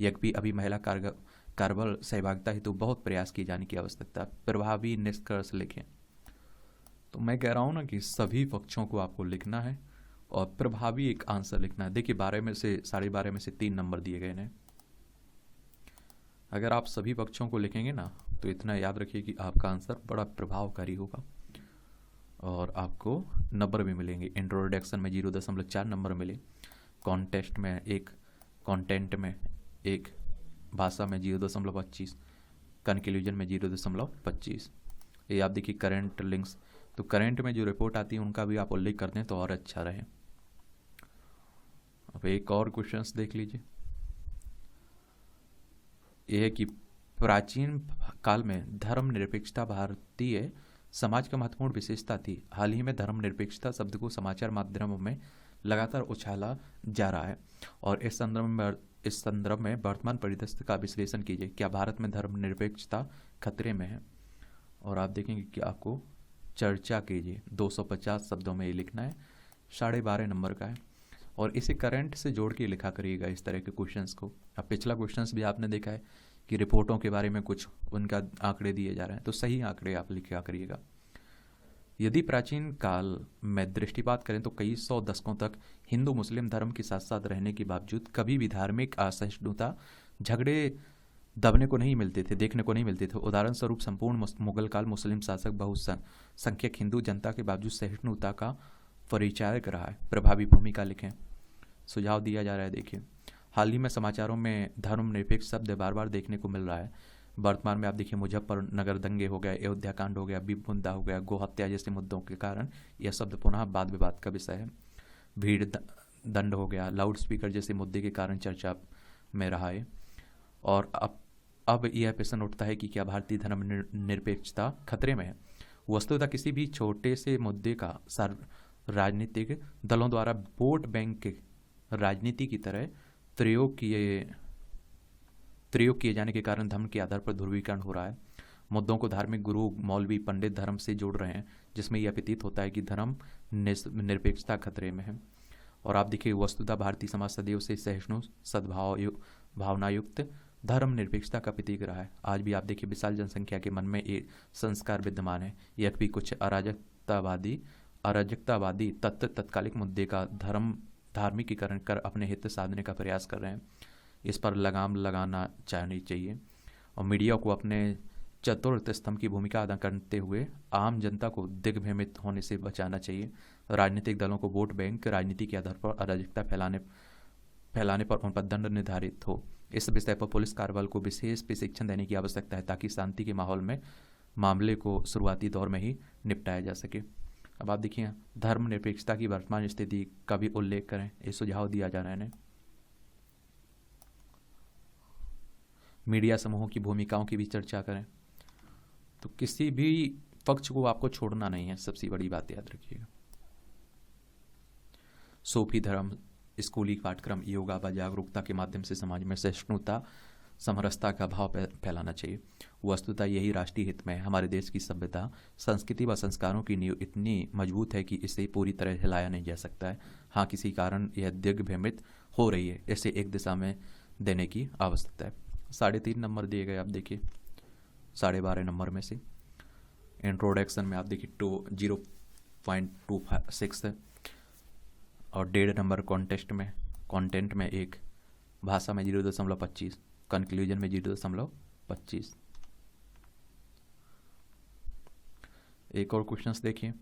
Speaker 2: यद्यपि अभी महिला कार्यबल सहभागिता हेतु बहुत प्रयास किए जाने की आवश्यकता। प्रभावी निष्कर्ष लिखें। तो मैं कह रहा हूँ ना कि सभी पक्षों को आपको लिखना है और प्रभावी एक आंसर लिखना है। देखिए 12 में से 12.5 में से 3 नंबर दिए गए हैं। अगर आप सभी पक्षों को लिखेंगे ना तो इतना याद रखिए कि आपका आंसर बड़ा प्रभावकारी होगा और आपको नंबर भी मिलेंगे। इंट्रोडक्शन में 0.4 नंबर मिले, कॉन्टेस्ट में 1, कंटेंट में 1, भाषा में 0.25, कंक्लूजन में 0.25। ये आप देखिए करंट लिंक्स, तो करंट में जो रिपोर्ट आती है उनका भी आप उल्लेख कर दें तो और अच्छा रहे। अब एक और क्वेश्चंस देख लीजिए। यह है कि प्राचीन काल में धर्मनिरपेक्षता भारतीय समाज का महत्वपूर्ण विशेषता थी। हाल ही में धर्मनिरपेक्षता शब्द को समाचार माध्यमों में लगातार उछाला जा रहा है और इस संदर्भ में वर्तमान परिदृश्य का विश्लेषण कीजिए। क्या भारत में धर्मनिरपेक्षता खतरे में है? और आप देखेंगे कि आपको चर्चा कीजिए 250 शब्दों में ये लिखना है, 12.5 नंबर का है और इसे करंट से जोड़ के लिखा करिएगा इस तरह के क्वेश्चंस को। अब पिछला क्वेश्चंस भी आपने देखा है कि रिपोर्टों के बारे में कुछ उनका आंकड़े दिए जा रहे हैं, तो सही आंकड़े आप लिखा करिएगा। यदि प्राचीन काल में दृष्टिपात करें तो कई सौ दशकों तक हिंदू मुस्लिम धर्म के साथ साथ रहने के बावजूद कभी भी धार्मिक असहिष्णुता, झगड़े दबने को नहीं मिलते थे, देखने को नहीं मिलते थे। उदाहरण स्वरूप संपूर्ण मुगल काल मुस्लिम शासक बहुसंख्यक हिंदू जनता के बावजूद सहिष्णुता का परिचायक रहा है। प्रभावी भूमिका लिखें। सुझाव दिया जा रहा है। देखिए हाल ही में समाचारों में धर्मनिरपेक्ष शब्द बार बार देखने को मिल रहा है। वर्तमान में आप देखिए मुजफ्फरनगर दंगे हो गए, अयोध्या कांड हो गया, बीप मुद्दा हो गया, गो हत्या जैसे मुद्दों के कारण यह शब्द पुनः वाद विवाद का विषय है। भीड़ दंड हो गया, लाउड स्पीकर जैसे मुद्दे के कारण चर्चा में रहा है। और अब यह प्रश्न उठता है कि क्या भारतीय धर्मनिरपेक्षता खतरे में है? वस्तुतः किसी भी छोटे से मुद्दे का राजनीतिक दलों द्वारा वोट बैंक के राजनीति की तरह प्रयोग किए जाने के कारण धर्म के आधार पर ध्रुवीकरण हो रहा है। मुद्दों को धार्मिक गुरु, मौलवी, पंडित धर्म से जोड़ रहे हैं, जिसमें यह प्रतीत होता है कि धर्म निरपेक्षता खतरे में है। और आप देखिए वस्तुतः भारतीय समाज सदैव से सहिष्णु, भावनायुक्त धर्मनिरपेक्षता का प्रतीक रहा है। आज भी आप देखिए विशाल जनसंख्या के मन में ये संस्कार विद्यमान है। यह भी कुछ अराजकतावादी तत्व तत्कालिक मुद्दे का धार्मिकीकरण कर अपने हित साधने का प्रयास कर रहे हैं। इस पर लगाम लगाना चाहिए और मीडिया को अपने चतुर्थ स्तंभ की भूमिका अदा करते हुए आम जनता को दिग्भ्रमित होने से बचाना चाहिए। राजनीतिक दलों को वोट बैंक राजनीति के आधार पर अराजकता फैलाने पर उन पर दंड निर्धारित हो। इस विषय पर पुलिस कार्यबल को विशेष प्रशिक्षण देने की आवश्यकता है ताकि शांति के माहौल में मामले को शुरुआती दौर में ही निपटाया जा सके। अब आप देखिए धर्मनिरपेक्षता की वर्तमान स्थिति का भी उल्लेख करें, ये सुझाव दिया जा रहा है। मीडिया समूहों की भूमिकाओं की भी चर्चा करें। तो किसी भी पक्ष को आपको छोड़ना नहीं है, सबसे बड़ी बात याद रखिएगा। सूफी धर्म, स्कूली पाठ्यक्रम, योगा व जागरूकता के माध्यम से समाज में सहिष्णुता, समरसता का भाव फैलाना चाहिए। वस्तुतः यही राष्ट्रीय हित में है। हमारे देश की सभ्यता, संस्कृति व संस्कारों की नींव इतनी मजबूत है कि इसे पूरी तरह हिलाया नहीं जा सकता है। हाँ, किसी कारण यह दिग्भ्रमित हो रही है, इसे एक दिशा में देने की आवश्यकता है। 3.5 नंबर दिए गए। आप देखिए 12.5 नंबर में से इंट्रोडक्शन में आप देखिए 0.26 है और 1.5 नंबर कंटेंट में 1, भाषा में 0.25, कंक्लूजन में 0.25। एक और क्वेश्चंस देखिए।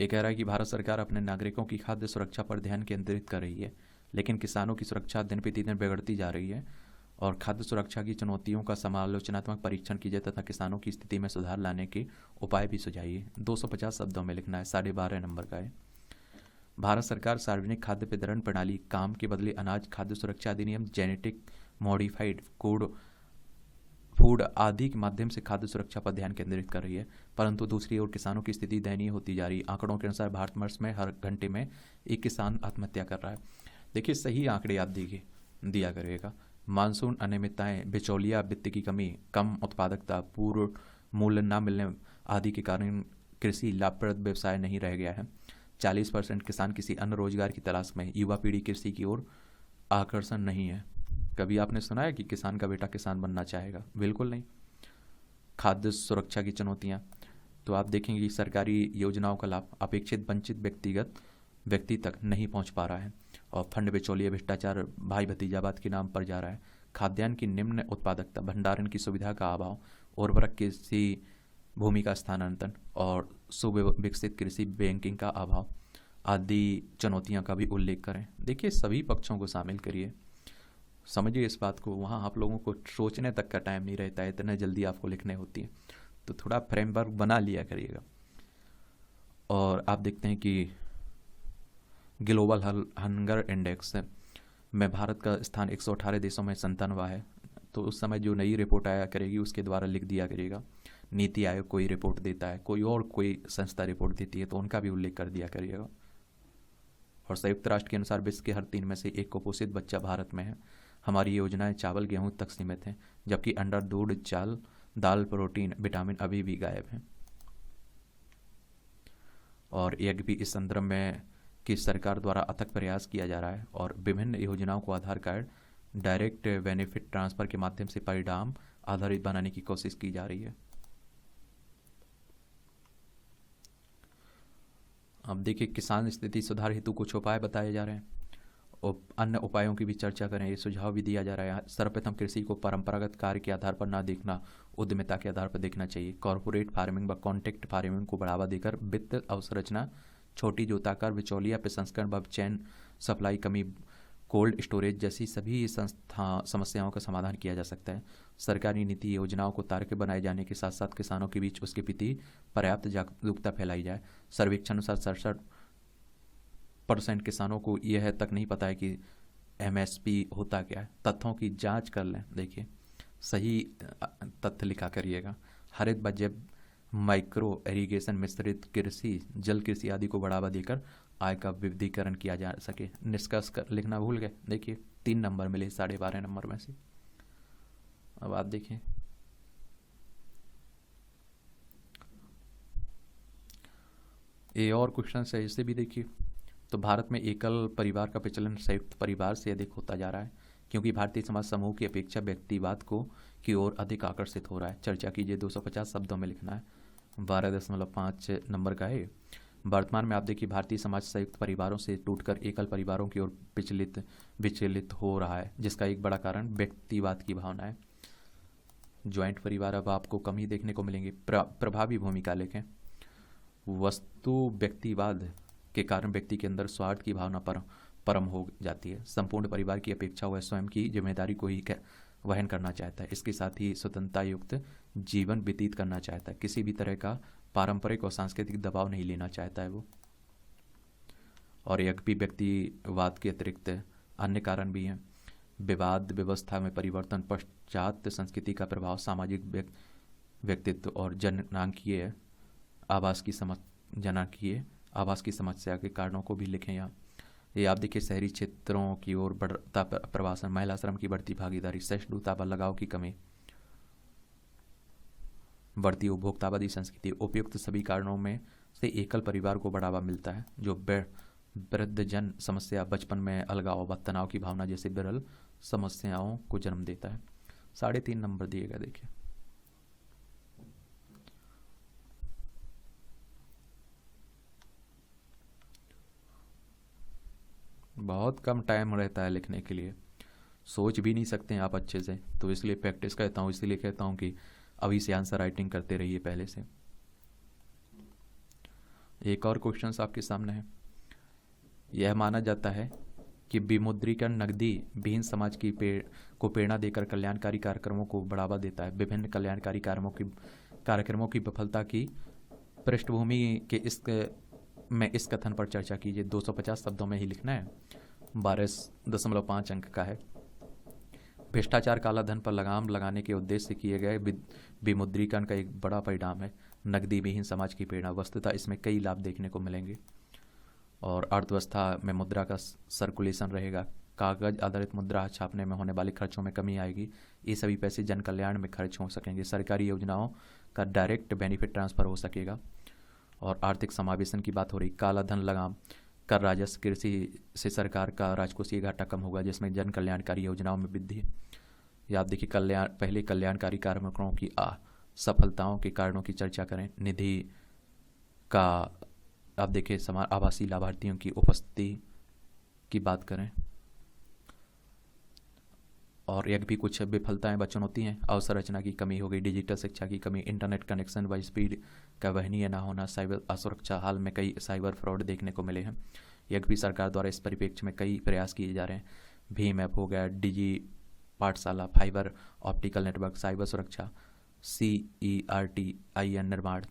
Speaker 2: ये कह रहा है कि भारत सरकार अपने नागरिकों की खाद्य सुरक्षा पर ध्यान केंद्रित कर रही है, लेकिन किसानों की सुरक्षा दिन प्रतिदिन बिगड़ती जा रही है और खाद्य सुरक्षा की चुनौतियों का समालोचनात्मक परीक्षण कीजिए तथा किसानों की स्थिति में सुधार लाने के उपाय भी सुझाइए। 250 शब्दों में लिखना है, 12.5 नंबर का है। भारत सरकार सार्वजनिक खाद्य वितरण प्रणाली काम के बदले अनाज खाद्य सुरक्षा अधिनियम, जेनेटिक मॉडिफाइड फूड आदि के माध्यम से खाद्य सुरक्षा पर ध्यान केंद्रित कर रही है, परंतु दूसरी ओर किसानों की स्थिति दयनीय होती जा रही है। आंकड़ों के अनुसार भारतवर्ष में हर घंटे में एक किसान आत्महत्या कर रहा है। देखिए, सही आंकड़े आप दिया करिएगा। मानसून अनियमितताएं, बिचौलिया वित्त की कमी, कम उत्पादकता, पूर्ण मूल्य न मिलने आदि के कारण कृषि लाभप्रद व्यवसाय नहीं रह गया है। 40% किसान किसी अन्य रोजगार की तलाश में, युवा पीढ़ी कृषि की ओर आकर्षण नहीं है। कभी आपने सुना है कि किसान का बेटा किसान बनना चाहेगा? बिल्कुल नहीं। खाद्य सुरक्षा की चुनौतियां, तो आप देखेंगे कि सरकारी योजनाओं का लाभ अपेक्षित वंचित व्यक्ति तक नहीं पहुंच पा रहा है, और फंड बिचौलिए, भ्रष्टाचार, भाई भतीजावाद के नाम पर जा रहा है। खाद्यान्न की निम्न उत्पादकता, भंडारण की सुविधा का अभाव, उर्वरक कृषि भूमि का स्थानांतरण और सुविकसित कृषि बैंकिंग का अभाव आदि चुनौतियां का भी उल्लेख करें। देखिए, सभी पक्षों को शामिल करिए, समझिए इस बात को। वहाँ आप लोगों को सोचने तक का टाइम नहीं रहता है, इतने जल्दी आपको लिखने होती है, तो थोड़ा फ्रेमवर्क बना लिया करिएगा। और आप देखते हैं कि ग्लोबल हंगर इंडेक्स में भारत का स्थान 118 देशों में 97वां है। तो उस समय जो नई रिपोर्ट आया करेगी उसके द्वारा लिख दिया करिएगा। नीति आयोग कोई रिपोर्ट देता है, कोई संस्था रिपोर्ट देती है, तो उनका भी उल्लेख कर दिया करिएगा। और संयुक्त राष्ट्र के अनुसार विश्व के हर 3 में से 1 कुपोषित बच्चा भारत में है। हमारी योजनाएं चावल गेहूं तक सीमित हैं, जबकि अंडा, दूध, चाल, दाल, प्रोटीन, विटामिन अभी भी गायब हैं। और यह भी इस संदर्भ में कि सरकार द्वारा अथक प्रयास किया जा रहा है और विभिन्न योजनाओं को आधार कार्ड, डायरेक्ट बेनिफिट ट्रांसफर के माध्यम से परिणाम आधारित बनाने की कोशिश की जा रही है। अब देखिए, किसान स्थिति सुधार हेतु कुछ उपाय बताए जा रहे हैं और अन्य उपायों की भी चर्चा करें। ये सुझाव भी दिया जा रहा है। सर्वप्रथम कृषि को परंपरागत कार्य के आधार पर ना देखना, उद्यमिता के आधार पर देखना चाहिए। कॉर्पोरेट फार्मिंग व कॉन्ट्रैक्ट फार्मिंग को बढ़ावा देकर वित्त अवसंरचना, छोटी जोताकार, बिचौलिया प्रसंस्करण व चैन सप्लाई कमी, कोल्ड स्टोरेज जैसी सभी समस्याओं का समाधान किया जा सकता है। सरकारी नीति योजनाओं को तार्किक बनाए जाने के साथ साथ किसानों के बीच उसके प्रति पर्याप्त जागरूकता फैलाई जाए। सर्वेक्षण अनुसार 67% किसानों को यह तक नहीं पता है कि MSP होता क्या है। तथ्यों की जांच कर लें। देखिए, सही तथ्य लिखा करिएगा। हरित बजट, माइक्रो इरिगेशन, मिश्रित कृषि, जल कृषि आदि को बढ़ावा देकर आय का विविधीकरण किया जा सके। निष्कर्ष लिखना भूल गए। देखिए, 3 नंबर मिले 12.5 नंबर में से। अब आप देखिए, ये और क्वेश्चन है, इसे भी देखिए। तो भारत में एकल परिवार का प्रचलन संयुक्त परिवार से अधिक होता जा रहा है, क्योंकि भारतीय समाज समूह की अपेक्षा व्यक्तिवाद की ओर अधिक आकर्षित हो रहा है। चर्चा कीजिए, 250 शब्दों में लिखना है। 12.5 नंबर का है। वर्तमान में आप देखिए, भारतीय समाज संयुक्त परिवारों से टूटकर एकल परिवारों की ओर विचलित हो रहा है, जिसका एक बड़ा कारण व्यक्तिवाद की भावना है। ज्वाइंट परिवार अब आपको कम ही देखने को मिलेंगे। प्रभावी भूमिका लेखें। वस्तु व्यक्तिवाद के कारण व्यक्ति के अंदर स्वार्थ की भावना परम हो जाती है। संपूर्ण परिवार की अपेक्षा वह स्वयं की जिम्मेदारी को ही वहन करना चाहता है। इसके साथ ही स्वतंत्रता युक्त जीवन व्यतीत करना चाहता है। किसी भी तरह का पारंपरिक और सांस्कृतिक दबाव नहीं लेना चाहता है वो। और यह भी व्यक्तिवाद के अतिरिक्त अन्य कारण भी हैं। विवाद व्यवस्था में परिवर्तन, पाश्चात्य संस्कृति का प्रभाव, सामाजिक व्यक्तित्व और जनांकीय आवास की समस्या के कारणों को भी लिखें यहाँ। ये आप देखिए, शहरी क्षेत्रों की ओर बढ़ता प्रवासन, महिला श्रम की बढ़ती भागीदारी, सहिष्णुता पर लगाव की कमी, बढ़ती उपभोक्तावादी संस्कृति, उपयुक्त सभी कारणों में से एकल परिवार को बढ़ावा मिलता है, जो वृद्धजन समस्या, बचपन में अलगाव व तनाव की भावना जैसे विरल समस्याओं को जन्म देता है। 3.5 नंबर दिएगा। देखिए, बहुत कम टाइम रहता है लिखने के लिए, सोच भी नहीं सकते हैं आप अच्छे से, तो इसलिए प्रैक्टिस करता हूँ। इसलिए कहता हूँ कि अभी से आंसर राइटिंग करते रहिए पहले से। एक और क्वेश्चन आपके सामने है। यह माना जाता है कि विमुद्रीकरण नकदी विहीन समाज की को प्रेरणा देकर कल्याणकारी कार्यक्रमों को बढ़ावा देता है। विभिन्न कल्याणकारी कार्यक्रमों की विफलता की पृष्ठभूमि के इस कथन पर चर्चा कीजिए। 250 शब्दों में ही लिखना है। 12.5 अंक का है। भ्रष्टाचार काला धन पर लगाम लगाने के उद्देश्य से किए गए विमुद्रीकरण का एक बड़ा परिणाम है नकदी विहीन समाज की प्रेरणा। वस्तुतः इसमें कई लाभ देखने को मिलेंगे और अर्थव्यवस्था में मुद्रा का सर्कुलेशन रहेगा। कागज आधारित मुद्रा छापने में होने वाले खर्चों में कमी आएगी। ये सभी पैसे जन कल्याण में खर्च हो सकेंगे। सरकारी योजनाओं का डायरेक्ट बेनिफिट ट्रांसफ़र हो सकेगा। और आर्थिक समावेशन की बात हो रही, काला धन लगाम, कर राजस्व, कृषि से सरकार का राजकोषीय घाटा कम होगा जिसमें जन कल्याणकारी योजनाओं में वृद्धि। या आप देखिए पहले कल्याणकारी कार्यक्रमों की सफलताओं के कारणों की चर्चा करें। निधि का आप देखिए आभासी लाभार्थियों की उपस्थिति की बात करें। और एक भी कुछ विफलताएं व चुनौती हैं। अवसंरचना की कमी हो गई, डिजिटल शिक्षा की कमी, इंटरनेट कनेक्शन व स्पीड का वहनीय ना होना, साइबर असुरक्षा। हाल में कई साइबर फ्रॉड देखने को मिले हैं। यह भी सरकार द्वारा इस परिप्रेक्ष्य में कई प्रयास किए जा रहे हैं। भीम ऐप हो गया, डिजी पाठशाला, फाइबर ऑप्टिकल नेटवर्क, साइबर सुरक्षा, CERT-IN निर्माण,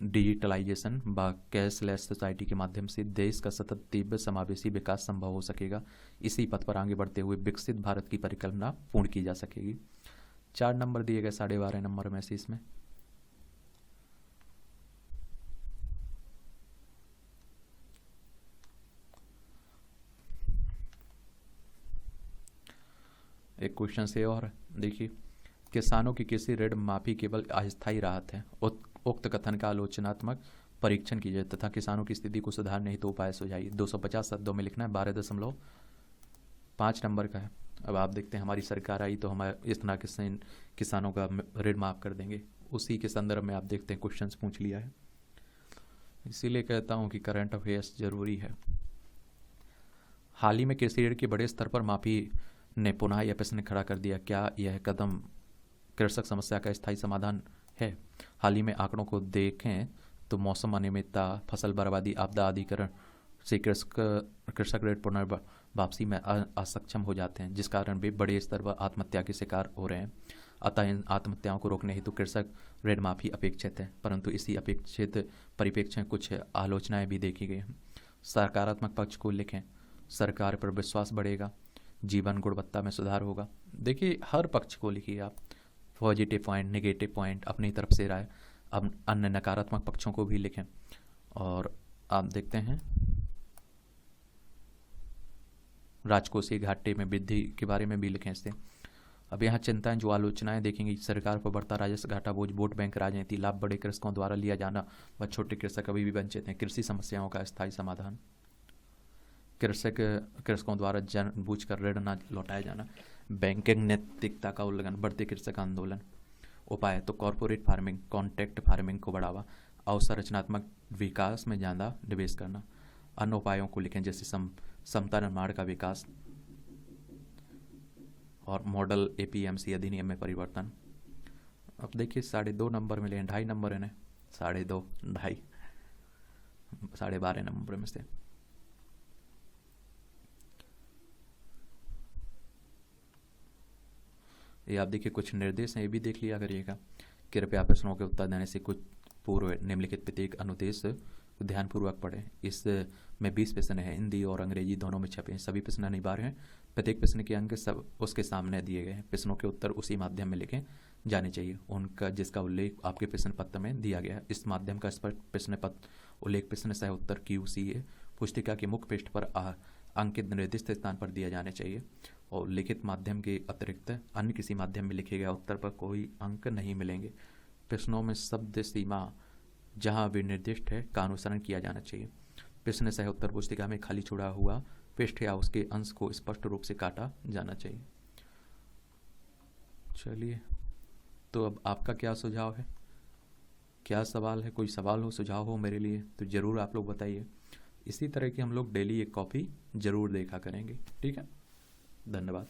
Speaker 2: डिजिटलाइजेशन व कैशलेस सोसाइटी के माध्यम से देश का सतत तीव्र समावेशी विकास संभव हो सकेगा। इसी पथ पर आगे बढ़ते हुए विकसित भारत की परिकल्पना पूर्ण की जा सकेगी। 4 नंबर दिए गए 12.5 नंबर में से इसमें एक क्वेश्चन से और देखिए, किसानों की कृषि ऋण माफी केवल अस्थायी राहत है। उक्त कथन का आलोचनात्मक परीक्षण कीजिए तथा किसानों की स्थिति को सुधारने हेतु उपाय सुझाइए। 250 शब्दों में लिखना है। 12.5 नंबर का है। अब आप देखते हैं हमारी सरकार आई तो हमारे इतना किसानों का ऋण माफ कर देंगे। उसी के संदर्भ में आप देखते हैं क्वेश्चंस पूछ लिया है। इसीलिए कहता हूँ कि करंट अफेयर्स जरूरी है। हाल ही में कृषि ऋण के बड़े स्तर पर माफी ने पुनः यह प्रश्न खड़ा कर दिया, क्या यह कदम कृषक समस्या का स्थायी समाधान है? हाल ही में आंकड़ों को देखें तो मौसम अनियमितता, फसल बर्बादी, आपदा आदिकरण से कृषक ऋण पुनर्वापसी में असक्षम हो जाते हैं, जिस कारण वे बड़े स्तर पर आत्महत्या के शिकार हो रहे हैं। अतः इन आत्महत्याओं को रोकने हेतु कृषक ऋण माफी अपेक्षित है, परंतु इसी अपेक्षित परिप्रेक्ष्य में कुछ आलोचनाएं भी देखी गई हैं। सकारात्मक पक्ष को लिखें। सरकार पर विश्वास बढ़ेगा, जीवन गुणवत्ता में सुधार होगा। देखिए हर पक्ष को लिखिए आप, पॉजिटिव पॉइंट, नेगेटिव पॉइंट अपनी तरफ से राय। अब अन्य नकारात्मक पक्षों को भी लिखें। और आप देखते हैं राजकोषीय घाटे में वृद्धि के बारे में भी लिखें इससे। अब यहाँ चिंताएं जो आलोचनाएं देखेंगी, सरकार पर बढ़ता राजस्व घाटा बोझ, वोट बैंक राजनीति, लाभ बड़े कृषकों द्वारा लिया जाना व छोटे कृषक अभी भी वंचित हैं, कृषि समस्याओं का स्थायी समाधान, कृषकों द्वारा जानबूझकर ऋण न लौटाया जाना, बैंकिंग नैतिकता का उल्लंघन, बढ़ते कृषक आंदोलन। उपाय तो कॉरपोरेट फार्मिंग, कॉन्ट्रैक्ट फार्मिंग को बढ़ावा, अवसंरचनात्मक विकास में ज़्यादा निवेश करना। अन्य उपायों को लिखें जैसे समता निर्माण का विकास और मॉडल APMC अधिनियम में परिवर्तन। अब देखिए 2.5 नंबर मिले हैं, 2.5 नंबर है ना, 2.5 2.5 12.5 नंबर में से। ये आप देखिए कुछ निर्देश हैं, ये भी देख लिया करिएगा। कृपया प्रश्नों के उत्तर देने से कुछ पूर्व निम्नलिखित प्रत्येक अनुदेश ध्यानपूर्वक पढ़ें। इसमें 20 प्रश्न है, हिंदी और अंग्रेजी दोनों में छपे हैं। सभी प्रश्न अनिवार्य हैं। प्रत्येक प्रश्न के अंक सब उसके सामने दिए गए हैं। प्रश्नों के उत्तर उसी माध्यम में लिखे जाने चाहिए उनका जिसका उल्लेख आपके प्रश्न पत्र में दिया गया है। इस माध्यम का स्पष्ट प्रश्न पत्र उल्लेख प्रश्न सह उत्तर QCA पुस्तिका के मुख्य पृष्ठ पर अंकित निर्दिष्ट स्थान पर दिया जाने चाहिए और लिखित माध्यम के अतिरिक्त अन्य किसी माध्यम में लिखे गए उत्तर पर कोई अंक नहीं मिलेंगे। प्रश्नों में शब्द सीमा जहां विनिर्दिष्ट है का अनुसरण किया जाना चाहिए। प्रश्न सह उत्तर पुस्तिका में खाली छोड़ा हुआ पृष्ठ या उसके अंश को स्पष्ट रूप से काटा जाना चाहिए। चलिए, तो अब आपका क्या सुझाव है, क्या सवाल है? कोई सवाल हो, सुझाव हो मेरे लिए तो ज़रूर आप लोग बताइए। इसी तरह की हम लोग डेली एक कॉपी ज़रूर देखा करेंगे। ठीक है, धन्यवाद।